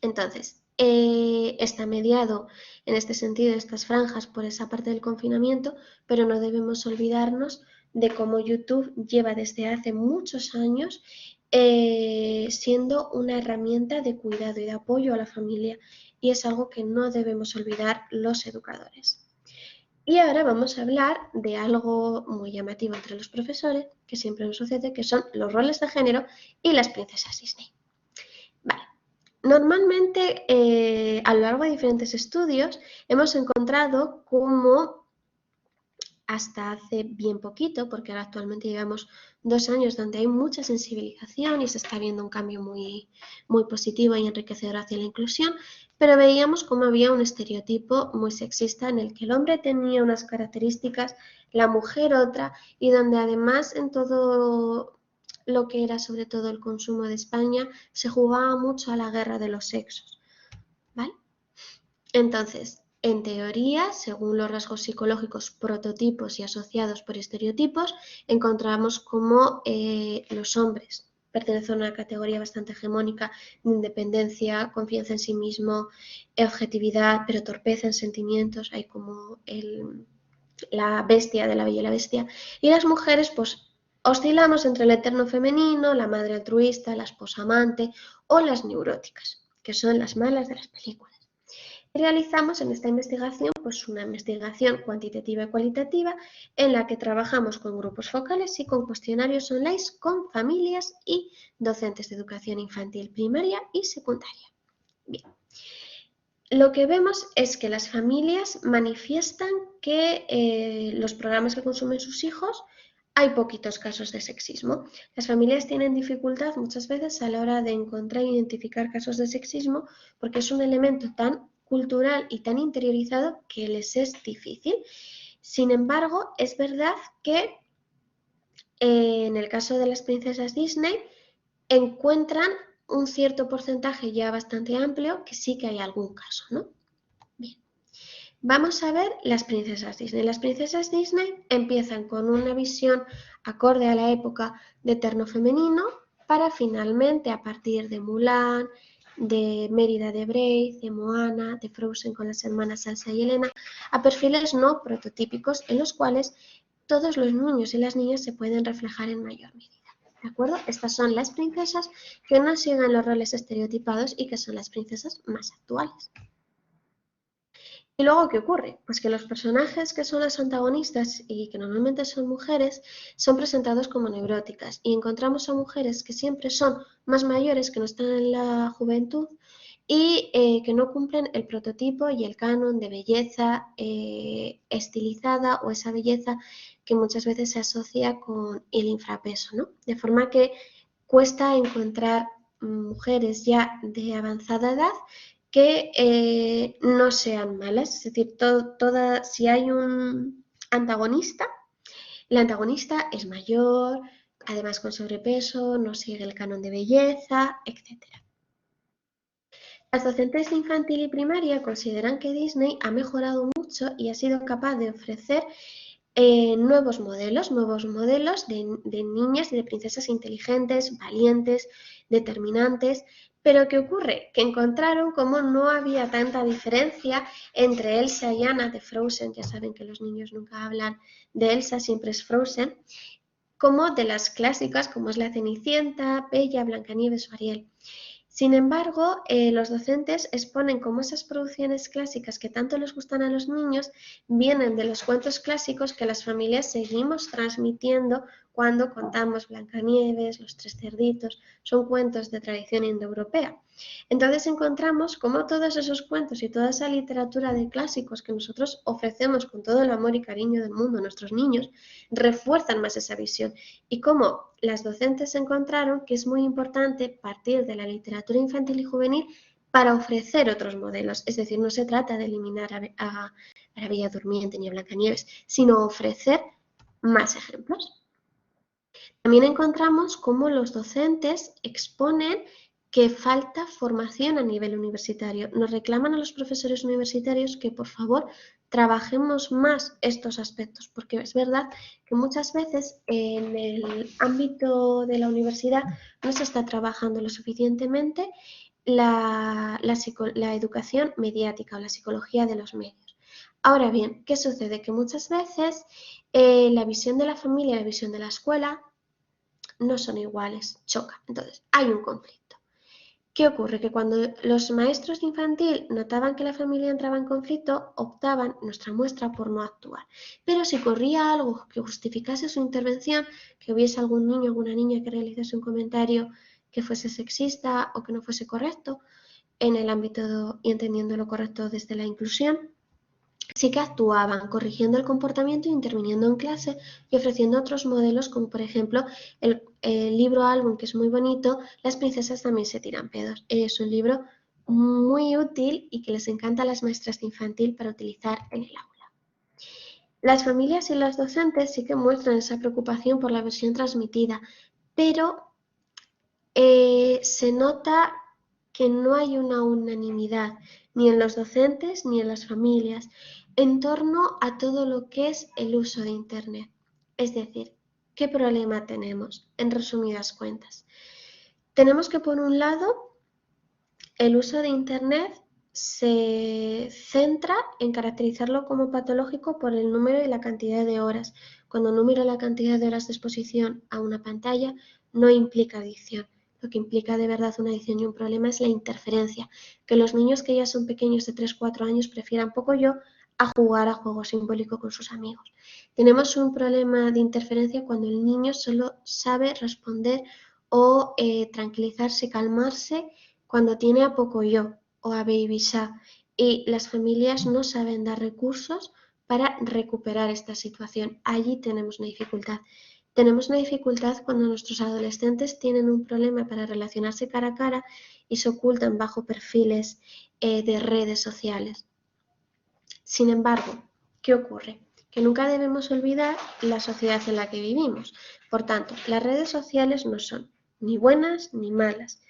Entonces, está mediado en este sentido estas franjas por esa parte del confinamiento, pero no debemos olvidarnos de cómo YouTube lleva desde hace muchos años siendo una herramienta de cuidado y de apoyo a la familia y es algo que no debemos olvidar los educadores. Y ahora vamos a hablar de algo muy llamativo entre los profesores, que siempre nos sucede, que son los roles de género y las princesas Disney. Vale. Normalmente, a lo largo de diferentes estudios, hemos encontrado cómo hasta hace bien poquito, porque ahora actualmente llevamos 2 años donde hay mucha sensibilización y se está viendo un cambio muy, muy positivo y enriquecedor hacia la inclusión, pero veíamos cómo había un estereotipo muy sexista en el que el hombre tenía unas características, la mujer otra, y donde además en todo lo que era sobre todo el consumo de España se jugaba mucho a la guerra de los sexos, ¿vale? Entonces, en teoría, según los rasgos psicológicos, prototipos y asociados por estereotipos, encontramos como los hombres pertenecen a una categoría bastante hegemónica de independencia, confianza en sí mismo, objetividad, pero torpeza en sentimientos, hay como la bestia de La Bella y la Bestia, y las mujeres pues oscilamos entre el eterno femenino, la madre altruista, la esposa amante o las neuróticas, que son las malas de las películas. Realizamos en esta investigación pues una investigación cuantitativa y cualitativa en la que trabajamos con grupos focales y con cuestionarios online con familias y docentes de educación infantil primaria y secundaria. Bien. Lo que vemos es que las familias manifiestan que los programas que consumen sus hijos hay poquitos casos de sexismo. Las familias tienen dificultad muchas veces a la hora de encontrar e identificar casos de sexismo porque es un elemento tan cultural y tan interiorizado que les es difícil. Sin embargo, es verdad que en el caso de las princesas Disney encuentran un cierto porcentaje ya bastante amplio que sí que hay algún caso, ¿no? Bien. Vamos a ver las princesas Disney. Las princesas Disney empiezan con una visión acorde a la época de eterno femenino para finalmente, a partir de Mulan, de Mérida de Brave, de Moana, de Frozen con las hermanas Elsa y Elena, a perfiles no prototípicos en los cuales todos los niños y las niñas se pueden reflejar en mayor medida. ¿De acuerdo? Estas son las princesas que no siguen los roles estereotipados y que son las princesas más actuales. ¿Y luego qué ocurre? Pues que los personajes que son las antagonistas y que normalmente son mujeres son presentados como neuróticas y encontramos a mujeres que siempre son más mayores, que no están en la juventud y que no cumplen el prototipo y el canon de belleza estilizada o esa belleza que muchas veces se asocia con el infrapeso, ¿no? De forma que cuesta encontrar mujeres ya de avanzada edad que no sean malas, es decir, si hay un antagonista, el antagonista es mayor, además con sobrepeso, no sigue el canon de belleza, etc. Las docentes de infantil y primaria consideran que Disney ha mejorado mucho y ha sido capaz de ofrecer nuevos modelos de niñas y de princesas inteligentes, valientes, determinantes. Pero ¿qué ocurre? Que encontraron como no había tanta diferencia entre Elsa y Anna de Frozen, ya saben que los niños nunca hablan de Elsa, siempre es Frozen, como de las clásicas como es la Cenicienta, Bella, Blancanieves o Ariel. Sin embargo, los docentes exponen cómo esas producciones clásicas que tanto les gustan a los niños vienen de los cuentos clásicos que las familias seguimos transmitiendo cuando contamos Blancanieves, Los Tres Cerditos, son cuentos de tradición indoeuropea. Entonces encontramos cómo todos esos cuentos y toda esa literatura de clásicos que nosotros ofrecemos con todo el amor y cariño del mundo a nuestros niños refuerzan más esa visión y cómo las docentes encontraron que es muy importante partir de la literatura infantil y juvenil para ofrecer otros modelos. Es decir, no se trata de eliminar a la Bella Durmiente ni a Blancanieves, sino ofrecer más ejemplos. También encontramos cómo los docentes exponen que falta formación a nivel universitario. Nos reclaman a los profesores universitarios que por favor trabajemos más estos aspectos, porque es verdad que muchas veces en el ámbito de la universidad no se está trabajando lo suficientemente la educación mediática o la psicología de los medios. Ahora bien, ¿qué sucede? Que muchas veces la visión de la familia y la visión de la escuela no son iguales, chocan. Entonces, hay un conflicto. ¿Qué ocurre? Que cuando los maestros de infantil notaban que la familia entraba en conflicto, optaban, nuestra muestra, por no actuar. Pero si corría algo que justificase su intervención, que hubiese algún niño o alguna niña que realizase un comentario que fuese sexista o que no fuese correcto, en el ámbito y entendiendo lo correcto desde la inclusión, sí que actuaban corrigiendo el comportamiento, interviniendo en clase y ofreciendo otros modelos como por ejemplo el libro álbum, que es muy bonito, Las princesas también se tiran pedos. Es un libro muy útil y que les encanta a las maestras de infantil para utilizar en el aula. Las familias y los docentes sí que muestran esa preocupación por la versión transmitida, pero se nota que no hay una unanimidad. ni en los docentes ni en las familias, en torno a todo lo que es el uso de Internet. Es decir, ¿qué problema tenemos? En resumidas cuentas, tenemos que, por un lado, el uso de Internet se centra en caracterizarlo como patológico por el número y la cantidad de horas, cuando el número y la cantidad de horas de exposición a una pantalla no implica adicción. Lo que implica de verdad una adicción y un problema es la interferencia, que los niños que ya son pequeños de 3-4 años prefieran poco yo a jugar a juego simbólico con sus amigos. Tenemos un problema de interferencia cuando el niño solo sabe responder o tranquilizarse, calmarse cuando tiene a poco yo o a Baby Sha, y las familias no saben dar recursos para recuperar esta situación. Allí tenemos una dificultad. Tenemos una dificultad cuando nuestros adolescentes tienen un problema para relacionarse cara a cara y se ocultan bajo perfiles de redes sociales. Sin embargo, ¿qué ocurre? Que nunca debemos olvidar la sociedad en la que vivimos. Por tanto, las redes sociales no son ni buenas ni malas.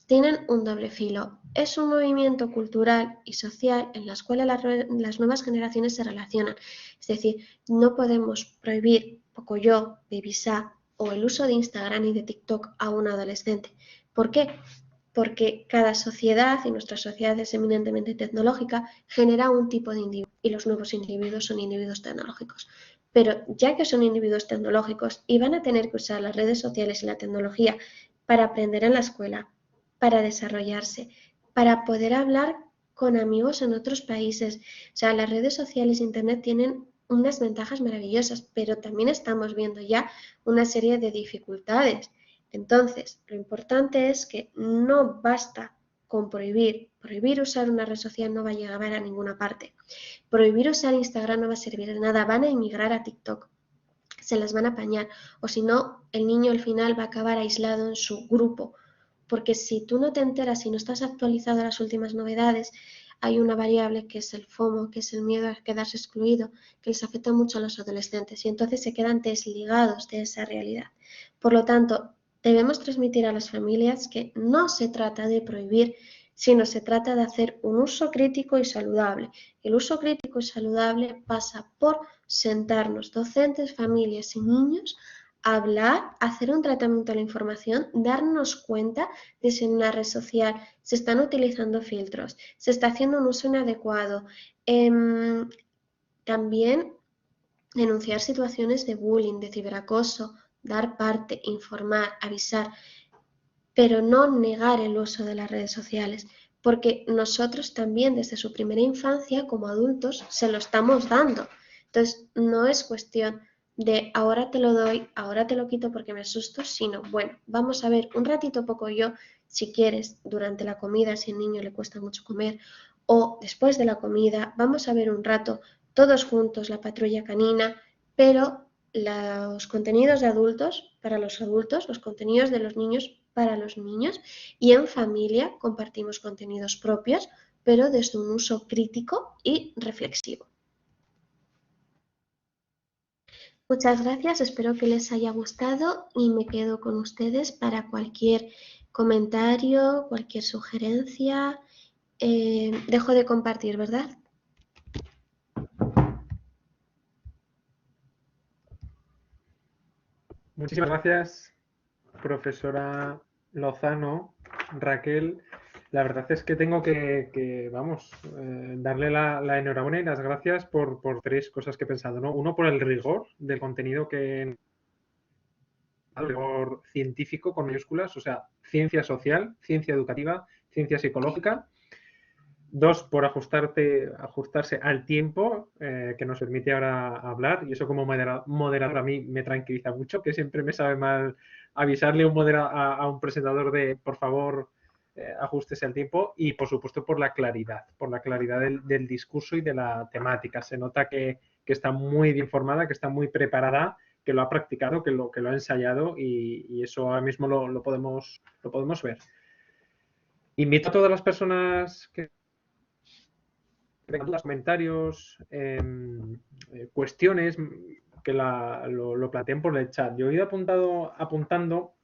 Tienen un doble filo. Es un movimiento cultural y social en el cual las nuevas generaciones se relacionan. Es decir, no podemos prohibir Pocoyo, Baby Sha o el uso de Instagram y de TikTok a un adolescente. ¿Por qué? Porque cada sociedad, y nuestra sociedad es eminentemente tecnológica, genera un tipo de individuo y los nuevos individuos son individuos tecnológicos. Pero ya que son individuos tecnológicos y van a tener que usar las redes sociales y la tecnología para aprender en la escuela, para desarrollarse, para poder hablar con amigos en otros países. O sea, las redes sociales e Internet tienen unas ventajas maravillosas, pero también estamos viendo ya una serie de dificultades. Entonces, lo importante es que no basta con prohibir. Prohibir usar una red social no va a llegar a ninguna parte. Prohibir usar Instagram no va a servir de nada. Van a emigrar a TikTok. Se las van a apañar. O si no, el niño al final va a acabar aislado en su grupo. Porque si tú no te enteras y no estás actualizado a las últimas novedades, hay una variable que es el FOMO, que es el miedo a quedarse excluido, que les afecta mucho a los adolescentes y entonces se quedan desligados de esa realidad. Por lo tanto, debemos transmitir a las familias que no se trata de prohibir, sino se trata de hacer un uso crítico y saludable. El uso crítico y saludable pasa por sentarnos, docentes, familias y niños, hablar, hacer un tratamiento de la información, darnos cuenta de si en una red social se están utilizando filtros, se está haciendo un uso inadecuado. También denunciar situaciones de bullying, de ciberacoso, dar parte, informar, avisar, pero no negar el uso de las redes sociales, porque nosotros también desde su primera infancia como adultos se lo estamos dando. Entonces, no es cuestión de ahora te lo doy, ahora te lo quito porque me asusto, sino, bueno, vamos a ver un ratito poco yo, si quieres, durante la comida, si al niño le cuesta mucho comer, o después de la comida, vamos a ver un rato todos juntos la patrulla canina, pero los contenidos de adultos para los adultos, los contenidos de los niños para los niños, y en familia compartimos contenidos propios, pero desde un uso crítico y reflexivo. Muchas gracias, espero que les haya gustado y me quedo con ustedes para cualquier comentario, cualquier sugerencia. Dejo de compartir, ¿verdad?
Muchísimas gracias, profesora Lozano. Raquel, la verdad es que tengo que darle la enhorabuena y las gracias por tres cosas que he pensado, ¿no? Uno, por el rigor del contenido el rigor científico con mayúsculas, o sea, ciencia social, ciencia educativa, ciencia psicológica. Dos, por ajustarse al tiempo que nos permite ahora hablar, y eso como moderador a mí me tranquiliza mucho, que siempre me sabe mal avisarle a un presentador de, por favor, ajústese al tiempo, y por supuesto por la claridad del discurso y de la temática. Se nota que está muy bien formada, que está muy preparada, que lo ha practicado, que lo ha ensayado, y eso ahora mismo lo podemos ver. Invito a todas las personas que tengan dudas, comentarios, cuestiones, que lo planteen por el chat. Yo he ido apuntando,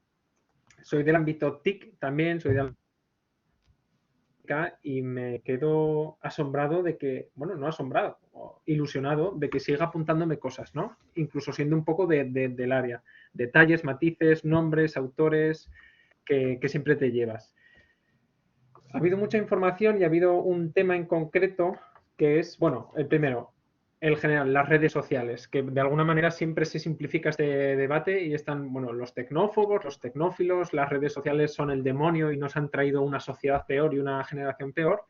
soy del ámbito TIC también, soy del informática y me quedo asombrado de que, bueno, no asombrado, ilusionado de que siga apuntándome cosas, ¿no? Incluso siendo un poco del área. Detalles, matices, nombres, autores que siempre te llevas. Ha habido mucha información y ha habido un tema en concreto que es, bueno, el primero, el general, las redes sociales, que de alguna manera siempre se simplifica este debate y están, bueno, los tecnófobos, los tecnófilos, las redes sociales son el demonio y nos han traído una sociedad peor y una generación peor,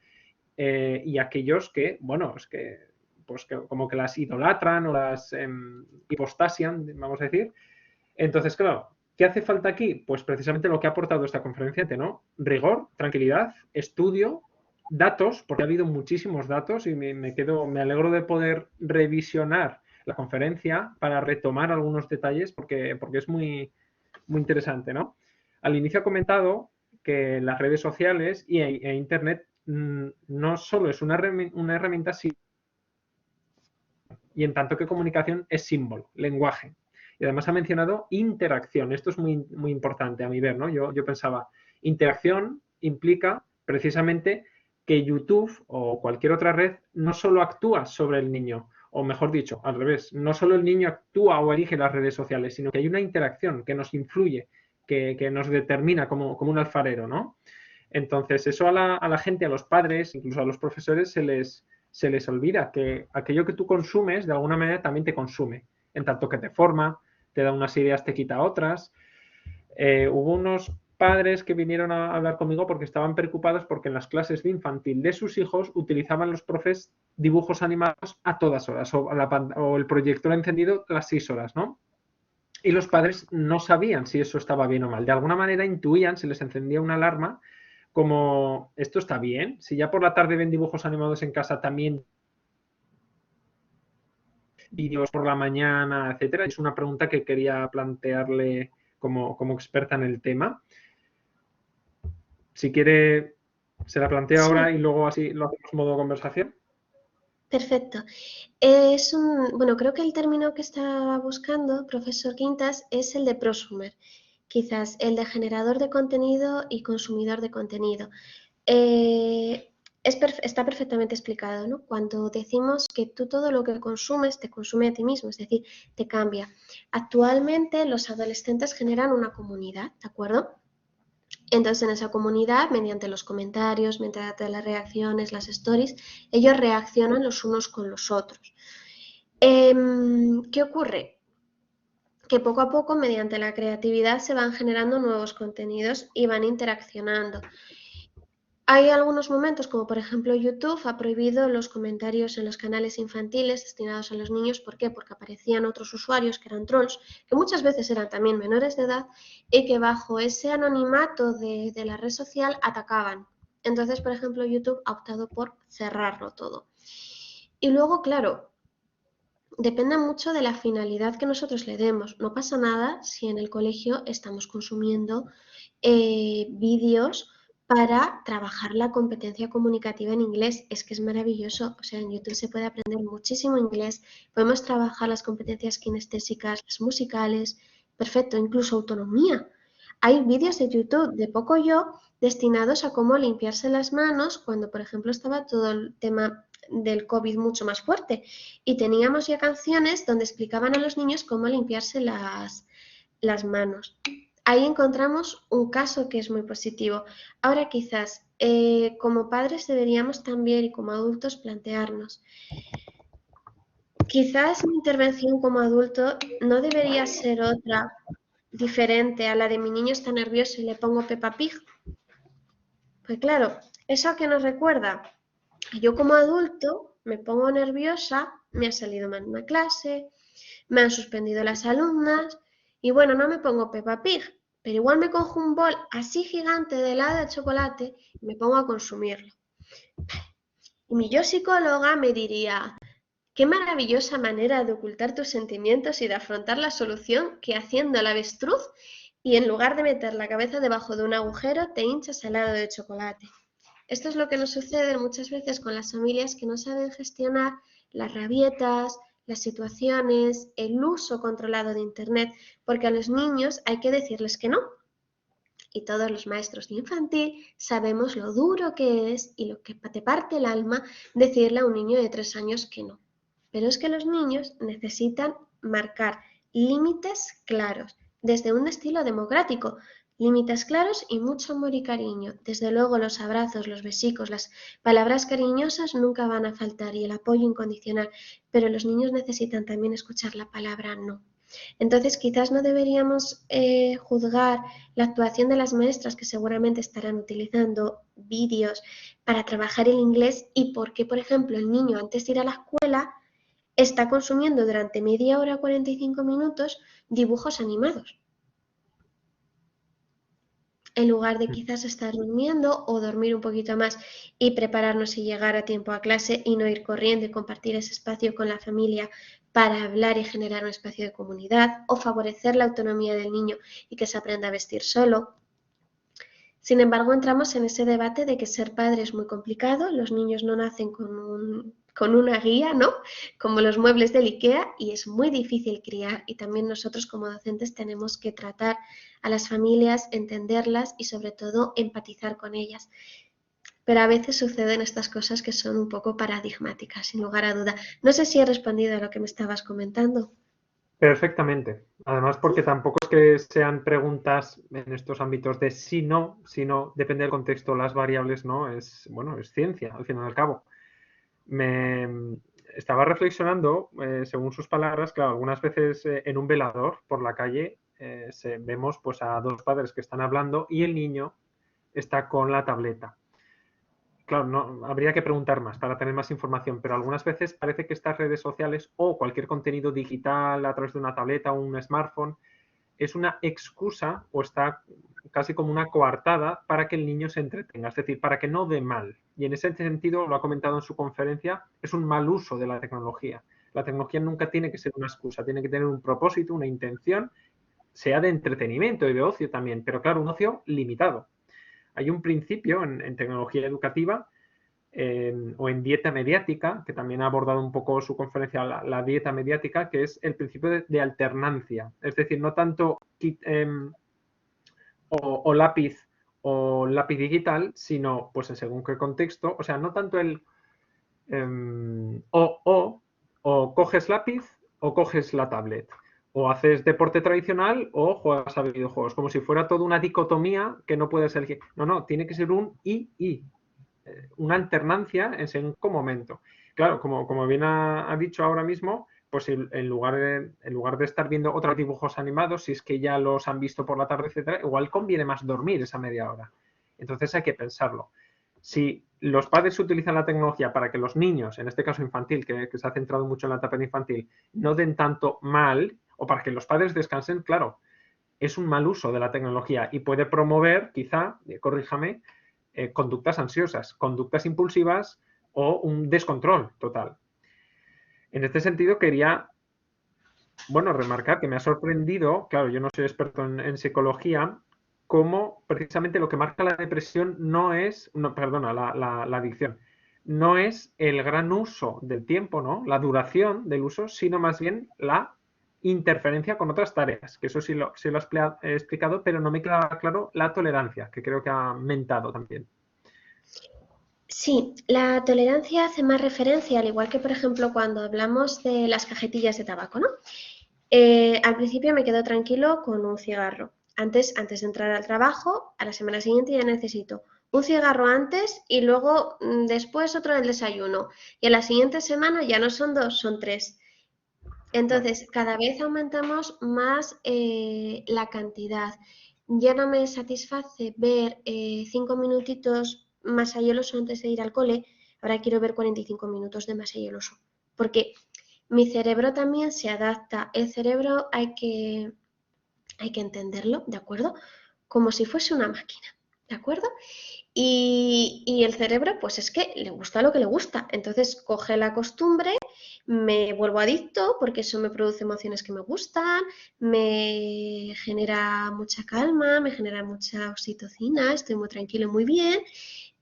y aquellos que, bueno, es que, pues que como que las idolatran o las hipostasian, vamos a decir. Entonces, claro, ¿qué hace falta aquí? Pues precisamente lo que ha aportado esta conferencia, ¿no? Rigor, tranquilidad, estudio, datos, porque ha habido muchísimos datos y me alegro de poder revisionar la conferencia para retomar algunos detalles porque es muy, muy interesante, ¿no? Al inicio ha comentado que las redes sociales e Internet no solo es una herramienta, y en tanto que comunicación es símbolo, lenguaje. Y además ha mencionado interacción. Esto es muy, muy importante a mi ver, ¿no? Yo pensaba, interacción implica precisamente que YouTube o cualquier otra red no solo actúa sobre el niño, o mejor dicho, al revés, no solo el niño actúa o elige las redes sociales, sino que hay una interacción que nos influye, que nos determina como un alfarero, ¿no? Entonces, eso a la gente, a los padres, incluso a los profesores, se les olvida que aquello que tú consumes, de alguna manera, también te consume, en tanto que te forma, te da unas ideas, te quita otras. Hubo unos padres que vinieron a hablar conmigo porque estaban preocupados porque en las clases de infantil de sus hijos utilizaban los profes dibujos animados a todas horas o el proyector encendido las 6 horas, ¿no? Y los padres no sabían si eso estaba bien o mal. De alguna manera intuían, se les encendía una alarma como, ¿esto está bien? Si ya por la tarde ven dibujos animados en casa, también vídeos por la mañana, etcétera. Es una pregunta que quería plantearle como experta en el tema. Si quiere, se la planteo
Sí.
ahora y luego así lo hacemos modo conversación.
Perfecto. Bueno, creo que el término que estaba buscando, profesor Quintas, es el de prosumer, quizás el de generador de contenido y consumidor de contenido. Está perfectamente explicado, ¿no? Cuando decimos que tú todo lo que consumes te consume a ti mismo, es decir, te cambia. Actualmente los adolescentes generan una comunidad, ¿de acuerdo? Entonces, en esa comunidad, mediante los comentarios, mediante las reacciones, las stories, ellos reaccionan los unos con los otros. ¿Qué ocurre? Que poco a poco, mediante la creatividad, se van generando nuevos contenidos y van interaccionando. Hay algunos momentos, como por ejemplo YouTube, ha prohibido los comentarios en los canales infantiles destinados a los niños. ¿Por qué? Porque aparecían otros usuarios que eran trolls, que muchas veces eran también menores de edad y que bajo ese anonimato de la red social atacaban. Entonces, por ejemplo, YouTube ha optado por cerrarlo todo. Y luego, claro, depende mucho de la finalidad que nosotros le demos. No pasa nada si en el colegio estamos consumiendo vídeos para trabajar la competencia comunicativa en inglés. Es que es maravilloso. O sea, en YouTube se puede aprender muchísimo inglés. Podemos trabajar las competencias kinestésicas, las musicales. Perfecto, incluso autonomía. Hay vídeos de YouTube de Pocoyo destinados a cómo limpiarse las manos cuando, por ejemplo, estaba todo el tema del COVID mucho más fuerte. Y teníamos ya canciones donde explicaban a los niños cómo limpiarse las manos. Ahí encontramos un caso que es muy positivo. Ahora quizás como padres deberíamos también y como adultos plantearnos. Quizás mi intervención como adulto no debería ser otra diferente a la de mi niño está nervioso y le pongo Peppa Pig. Pues claro, ¿eso a qué nos recuerda? Yo como adulto me pongo nerviosa, me ha salido mal una clase, me han suspendido las alumnas y bueno, no me pongo Peppa Pig, pero igual me cojo un bol así gigante de helado de chocolate y me pongo a consumirlo. Y mi yo psicóloga me diría, qué maravillosa manera de ocultar tus sentimientos y de afrontar la solución que haciendo el avestruz y en lugar de meter la cabeza debajo de un agujero te hinchas helado de chocolate. Esto es lo que nos sucede muchas veces con las familias que no saben gestionar las rabietas, las situaciones, el uso controlado de Internet, porque a los niños hay que decirles que no. Y todos los maestros de infantil sabemos lo duro que es y lo que te parte el alma decirle a un niño de 3 años que no. Pero es que los niños necesitan marcar límites claros, desde un estilo democrático, límites claros y mucho amor y cariño. Desde luego los abrazos, los besicos, las palabras cariñosas nunca van a faltar y el apoyo incondicional, pero los niños necesitan también escuchar la palabra no. Entonces quizás no deberíamos juzgar la actuación de las maestras que seguramente estarán utilizando vídeos para trabajar el inglés y porque, por ejemplo, el niño antes de ir a la escuela está consumiendo durante media hora, 45 minutos, dibujos animados. En lugar de quizás estar durmiendo o dormir un poquito más y prepararnos y llegar a tiempo a clase y no ir corriendo y compartir ese espacio con la familia para hablar y generar un espacio de comunidad o favorecer la autonomía del niño y que se aprenda a vestir solo. Sin embargo, entramos en ese debate de que ser padre es muy complicado, los niños no nacen con una guía, ¿no? Como los muebles del IKEA, y es muy difícil criar, y también nosotros como docentes tenemos que tratar a las familias, entenderlas y sobre todo empatizar con ellas. Pero a veces suceden estas cosas que son un poco paradigmáticas, sin lugar a duda. No sé si he respondido a lo que me estabas comentando.
Perfectamente. Además, porque tampoco es que sean preguntas en estos ámbitos de sí, no, sino depende del contexto, las variables, ¿no? Es, bueno, es ciencia, al fin y al cabo. Me estaba reflexionando, según sus palabras, claro, algunas veces en un velador por la calle vemos pues a dos padres que están hablando y el niño está con la tableta. Claro, no, habría que preguntar más para tener más información, pero algunas veces parece que estas redes sociales o cualquier contenido digital a través de una tableta o un smartphone es una excusa o está casi como una coartada para que el niño se entretenga, es decir, para que no dé mal. Y en ese sentido, lo ha comentado en su conferencia, es un mal uso de la tecnología. La tecnología nunca tiene que ser una excusa, tiene que tener un propósito, una intención, sea de entretenimiento y de ocio también, pero claro, un ocio limitado. Hay un principio en tecnología educativa o en dieta mediática, que también ha abordado un poco su conferencia, la dieta mediática, que es el principio de alternancia. Es decir, no tanto o lápiz digital, sino pues en según qué contexto, o sea, no tanto el o coges lápiz o coges la tablet. O haces deporte tradicional o juegas a videojuegos, como si fuera toda una dicotomía que no puedes elegir. No, tiene que ser un y. Una alternancia en según qué momento. Claro, como bien ha dicho ahora mismo, pues en lugar de estar viendo otros dibujos animados, si es que ya los han visto por la tarde, etcétera, igual conviene más dormir esa media hora. Entonces hay que pensarlo. Si los padres utilizan la tecnología para que los niños, en este caso infantil, que se ha centrado mucho en la etapa infantil, no den tanto mal, o para que los padres descansen, claro, es un mal uso de la tecnología y puede promover, quizá, corríjame, conductas ansiosas, conductas impulsivas o un descontrol total. En este sentido, quería, bueno, remarcar que me ha sorprendido, claro, yo no soy experto en psicología, cómo precisamente lo que marca la depresión no es, no, perdona, la adicción, no es el gran uso del tiempo, ¿no? La duración del uso, sino más bien la interferencia con otras tareas, que eso sí lo he explicado, pero no me queda claro la tolerancia, que creo que ha mentado también.
Sí, la tolerancia hace más referencia, al igual que, por ejemplo, cuando hablamos de las cajetillas de tabaco, ¿no? Al principio me quedo tranquilo con un cigarro. Antes de entrar al trabajo, a la semana siguiente ya necesito un cigarro antes y luego después otro del desayuno. Y a la siguiente semana ya no son 2, son 3. Entonces, cada vez aumentamos más la cantidad. Ya no me satisface ver 5 minutitos masa y el oso antes de ir al cole, ahora quiero ver 45 minutos de masa y el oso. Porque mi cerebro también se adapta. El cerebro hay que entenderlo, ¿de acuerdo? Como si fuese una máquina, ¿de acuerdo? Y el cerebro, pues es que le gusta lo que le gusta. Entonces coge la costumbre, me vuelvo adicto porque eso me produce emociones que me gustan, me genera mucha calma, me genera mucha oxitocina, estoy muy tranquilo, muy bien.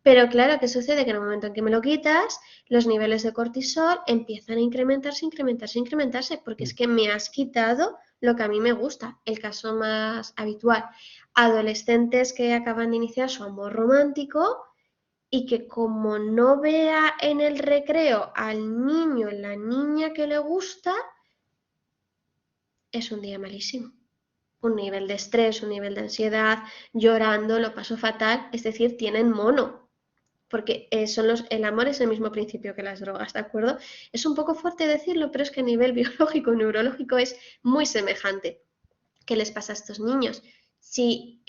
Pero claro, ¿qué sucede? Que en el momento en que me lo quitas, los niveles de cortisol empiezan a incrementarse, porque es que me has quitado lo que a mí me gusta. El caso más habitual, adolescentes que acaban de iniciar su amor romántico y que como no vea en el recreo al niño, la niña que le gusta, es un día malísimo. Un nivel de estrés, un nivel de ansiedad, llorando, lo paso fatal, es decir, tienen mono. Porque el amor es el mismo principio que las drogas, ¿de acuerdo? Es un poco fuerte decirlo, pero es que a nivel biológico y neurológico es muy semejante. ¿Qué les pasa a estos niños? Si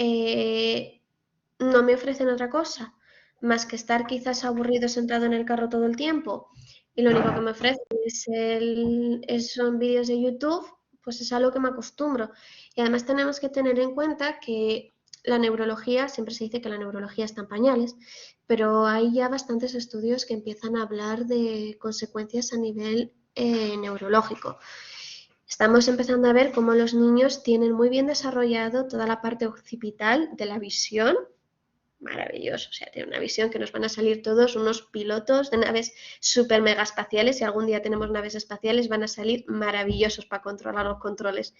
no me ofrecen otra cosa más que estar quizás aburrido sentado en el carro todo el tiempo y lo único que me ofrecen son vídeos de YouTube, pues es algo que me acostumbro. Y además tenemos que tener en cuenta que la neurología, siempre se dice que la neurología está en pañales, pero hay ya bastantes estudios que empiezan a hablar de consecuencias a nivel neurológico. Estamos empezando a ver cómo los niños tienen muy bien desarrollado toda la parte occipital de la visión. Maravilloso, o sea, tienen una visión que nos van a salir todos unos pilotos de naves super mega espaciales. Si algún día tenemos naves espaciales, van a salir maravillosos para controlar los controles.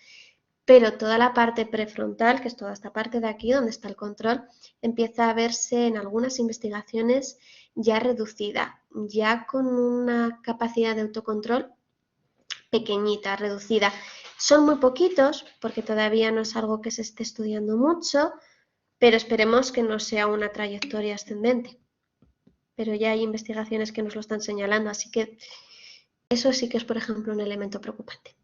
Pero toda la parte prefrontal, que es toda esta parte de aquí donde está el control, empieza a verse en algunas investigaciones ya reducida, ya con una capacidad de autocontrol pequeñita, reducida. Son muy poquitos porque todavía no es algo que se esté estudiando mucho, pero esperemos que no sea una trayectoria ascendente. Pero ya hay investigaciones que nos lo están señalando, así que eso sí que es, por ejemplo, un elemento preocupante.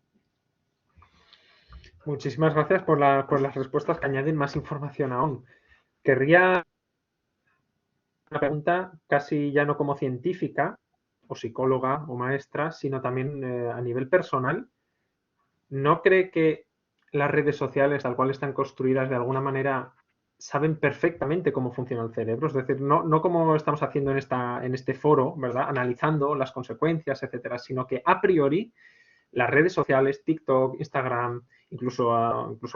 Muchísimas gracias por las respuestas que añaden más información aún. Querría una pregunta casi ya no como científica o psicóloga o maestra, sino también a nivel personal. ¿No cree que las redes sociales, tal cual están construidas, de alguna manera saben perfectamente cómo funciona el cerebro? Es decir, no como estamos haciendo en este foro, ¿verdad? Analizando las consecuencias, etcétera, sino que a priori las redes sociales, TikTok, Instagram, incluso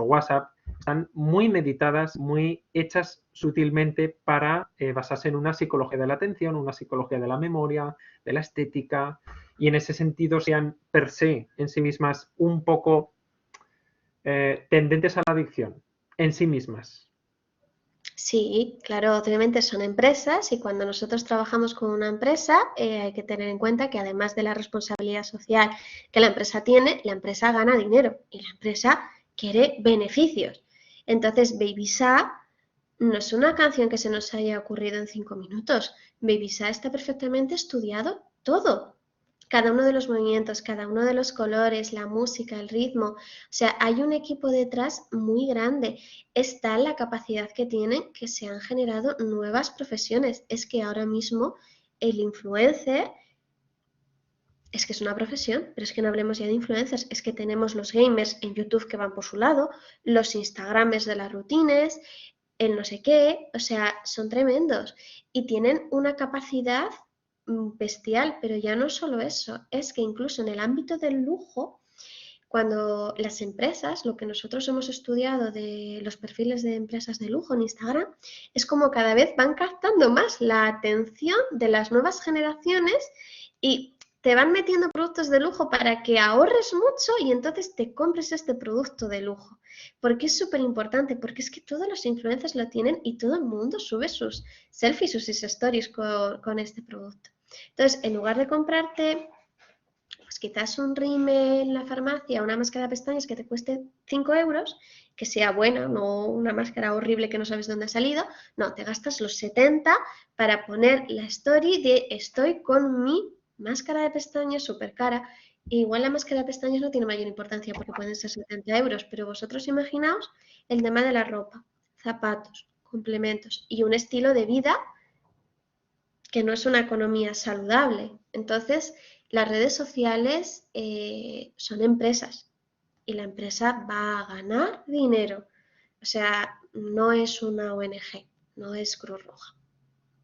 WhatsApp, están muy meditadas, muy hechas sutilmente para basarse en una psicología de la atención, una psicología de la memoria, de la estética, y en ese sentido sean per se, en sí mismas, un poco tendentes a la adicción, en sí mismas.
Sí, claro, obviamente son empresas y cuando nosotros trabajamos con una empresa hay que tener en cuenta que además de la responsabilidad social que la empresa tiene, la empresa gana dinero y la empresa quiere beneficios. Entonces, Baby Sha no es una canción que se nos haya ocurrido en 5 minutos. Baby Sha está perfectamente estudiado todo. Cada uno de los movimientos, cada uno de los colores, la música, el ritmo. O sea, hay un equipo detrás muy grande. Es tal la capacidad que tienen que se han generado nuevas profesiones. Es que ahora mismo el influencer es que es una profesión, pero es que no hablemos ya de influencers, es que tenemos los gamers en YouTube que van por su lado, los instagramers de las rutines, el no sé qué, o sea, son tremendos y tienen una capacidad bestial, pero ya no solo eso, es que incluso en el ámbito del lujo, cuando las empresas, lo que nosotros hemos estudiado de los perfiles de empresas de lujo en Instagram, es como cada vez van captando más la atención de las nuevas generaciones y te van metiendo productos de lujo para que ahorres mucho y entonces te compres este producto de lujo. Porque es súper importante, porque es que todos los influencers lo tienen y todo el mundo sube sus selfies, sus stories con este producto. Entonces, en lugar de comprarte pues quizás un rímel en la farmacia, una máscara de pestañas que te cueste 5 euros, que sea buena, no una máscara horrible que no sabes dónde ha salido, no, te gastas los 70 para poner la story de estoy con mi máscara de pestañas súper cara. Igual la máscara de pestañas no tiene mayor importancia porque pueden ser 70 euros, pero vosotros imaginaos el tema de la ropa, zapatos, complementos y un estilo de vida que no es una economía saludable. Entonces, las redes sociales son empresas y la empresa va a ganar dinero. O sea, no es una ONG, no es Cruz Roja.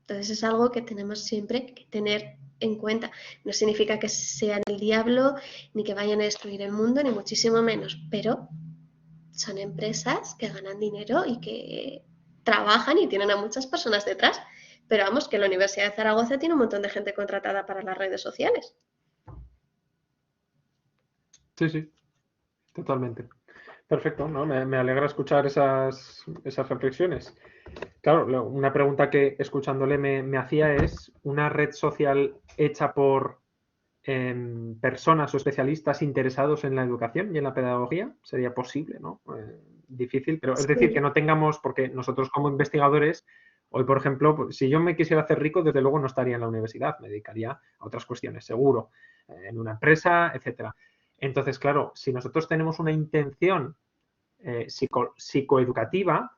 Entonces es algo que tenemos siempre que tener en cuenta. No significa que sean el diablo, ni que vayan a destruir el mundo, ni muchísimo menos, pero son empresas que ganan dinero y que trabajan y tienen a muchas personas detrás. Pero vamos, que la Universidad de Zaragoza tiene un montón de gente contratada para las redes sociales.
Sí, sí, totalmente. Perfecto, ¿no? Me alegra escuchar esas reflexiones. Claro, una pregunta que escuchándole me hacía es, ¿una red social hecha por personas o especialistas interesados en la educación y en la pedagogía? ¿Sería posible, no? Difícil, pero es decir, que
Sí,
no tengamos, porque nosotros como investigadores, hoy por ejemplo, pues, si yo me quisiera hacer rico, desde luego no estaría en la universidad, me dedicaría a otras cuestiones, seguro, en una empresa, etcétera. Entonces, claro, si nosotros tenemos una intención psicoeducativa,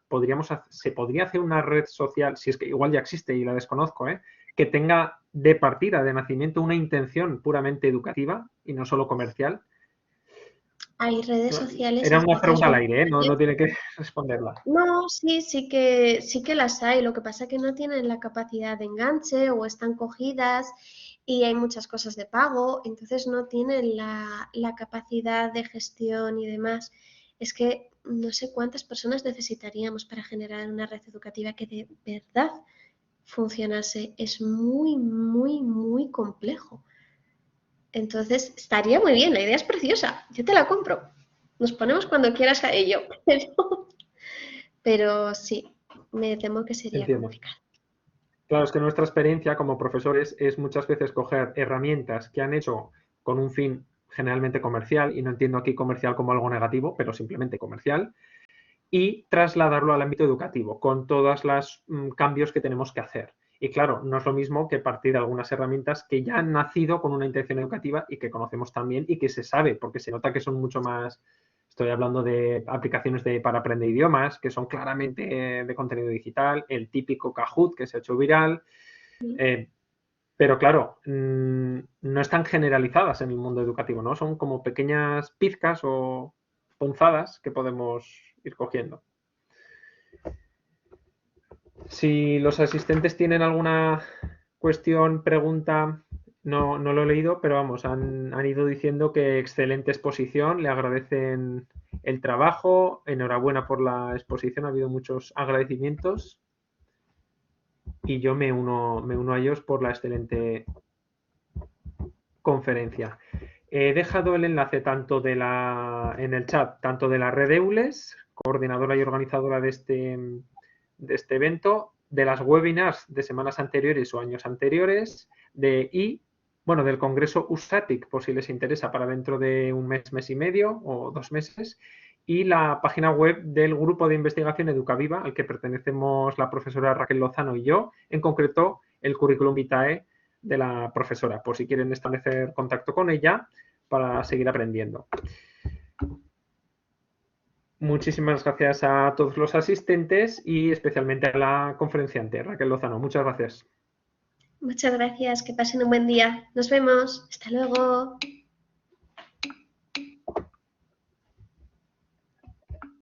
se podría hacer una red social, si es que igual ya existe y la desconozco, que tenga de partida, de nacimiento, una intención puramente educativa y no solo comercial.
hay redes sociales
Era una pregunta al aire, no,
especialmente.
no tiene que responderla.
No, sí, sí que las hay. Lo que pasa es que no tienen la capacidad de enganche o están cogidas y hay muchas cosas de pago, entonces no tienen la capacidad de gestión y demás. Es que no sé cuántas personas necesitaríamos para generar una red educativa que de verdad funcionase. Es muy, muy, muy complejo. Entonces, estaría muy bien, la idea es preciosa, yo te la compro. Nos ponemos cuando quieras a ello, pero sí, me temo que sería
Entiendo.
complicado.
Claro, es que nuestra experiencia como profesores es muchas veces coger herramientas que han hecho con un fin generalmente comercial, y no entiendo aquí comercial como algo negativo, pero simplemente comercial, y trasladarlo al ámbito educativo con todos los cambios que tenemos que hacer. Y claro, no es lo mismo que partir de algunas herramientas que ya han nacido con una intención educativa y que conocemos también y que se sabe, porque se nota que son mucho más, estoy hablando de aplicaciones para aprender idiomas, que son claramente de contenido digital, el típico Kahoot que se ha hecho viral, eh, pero claro, no están generalizadas en el mundo educativo, ¿no? Son como pequeñas pizcas o punzadas que podemos ir cogiendo. Si los asistentes tienen alguna cuestión, pregunta, no lo he leído, pero vamos, han ido diciendo que excelente exposición, le agradecen el trabajo, enhorabuena por la exposición, ha habido muchos agradecimientos y yo me uno a ellos por la excelente conferencia. He dejado el enlace en el chat, tanto de la red EULES, coordinadora y organizadora de este evento, de las webinars de semanas anteriores o años anteriores, del Congreso USATIC, por si les interesa, para dentro de un mes, mes y medio o 2 meses, y la página web del grupo de investigación Educaviva, al que pertenecemos la profesora Raquel Lozano y yo, en concreto el currículum vitae de la profesora, por si quieren establecer contacto con ella para seguir aprendiendo. Muchísimas gracias a todos los asistentes y especialmente a la conferenciante, Raquel Lozano. Muchas gracias.
Muchas gracias, que pasen un buen día. Nos vemos. Hasta luego.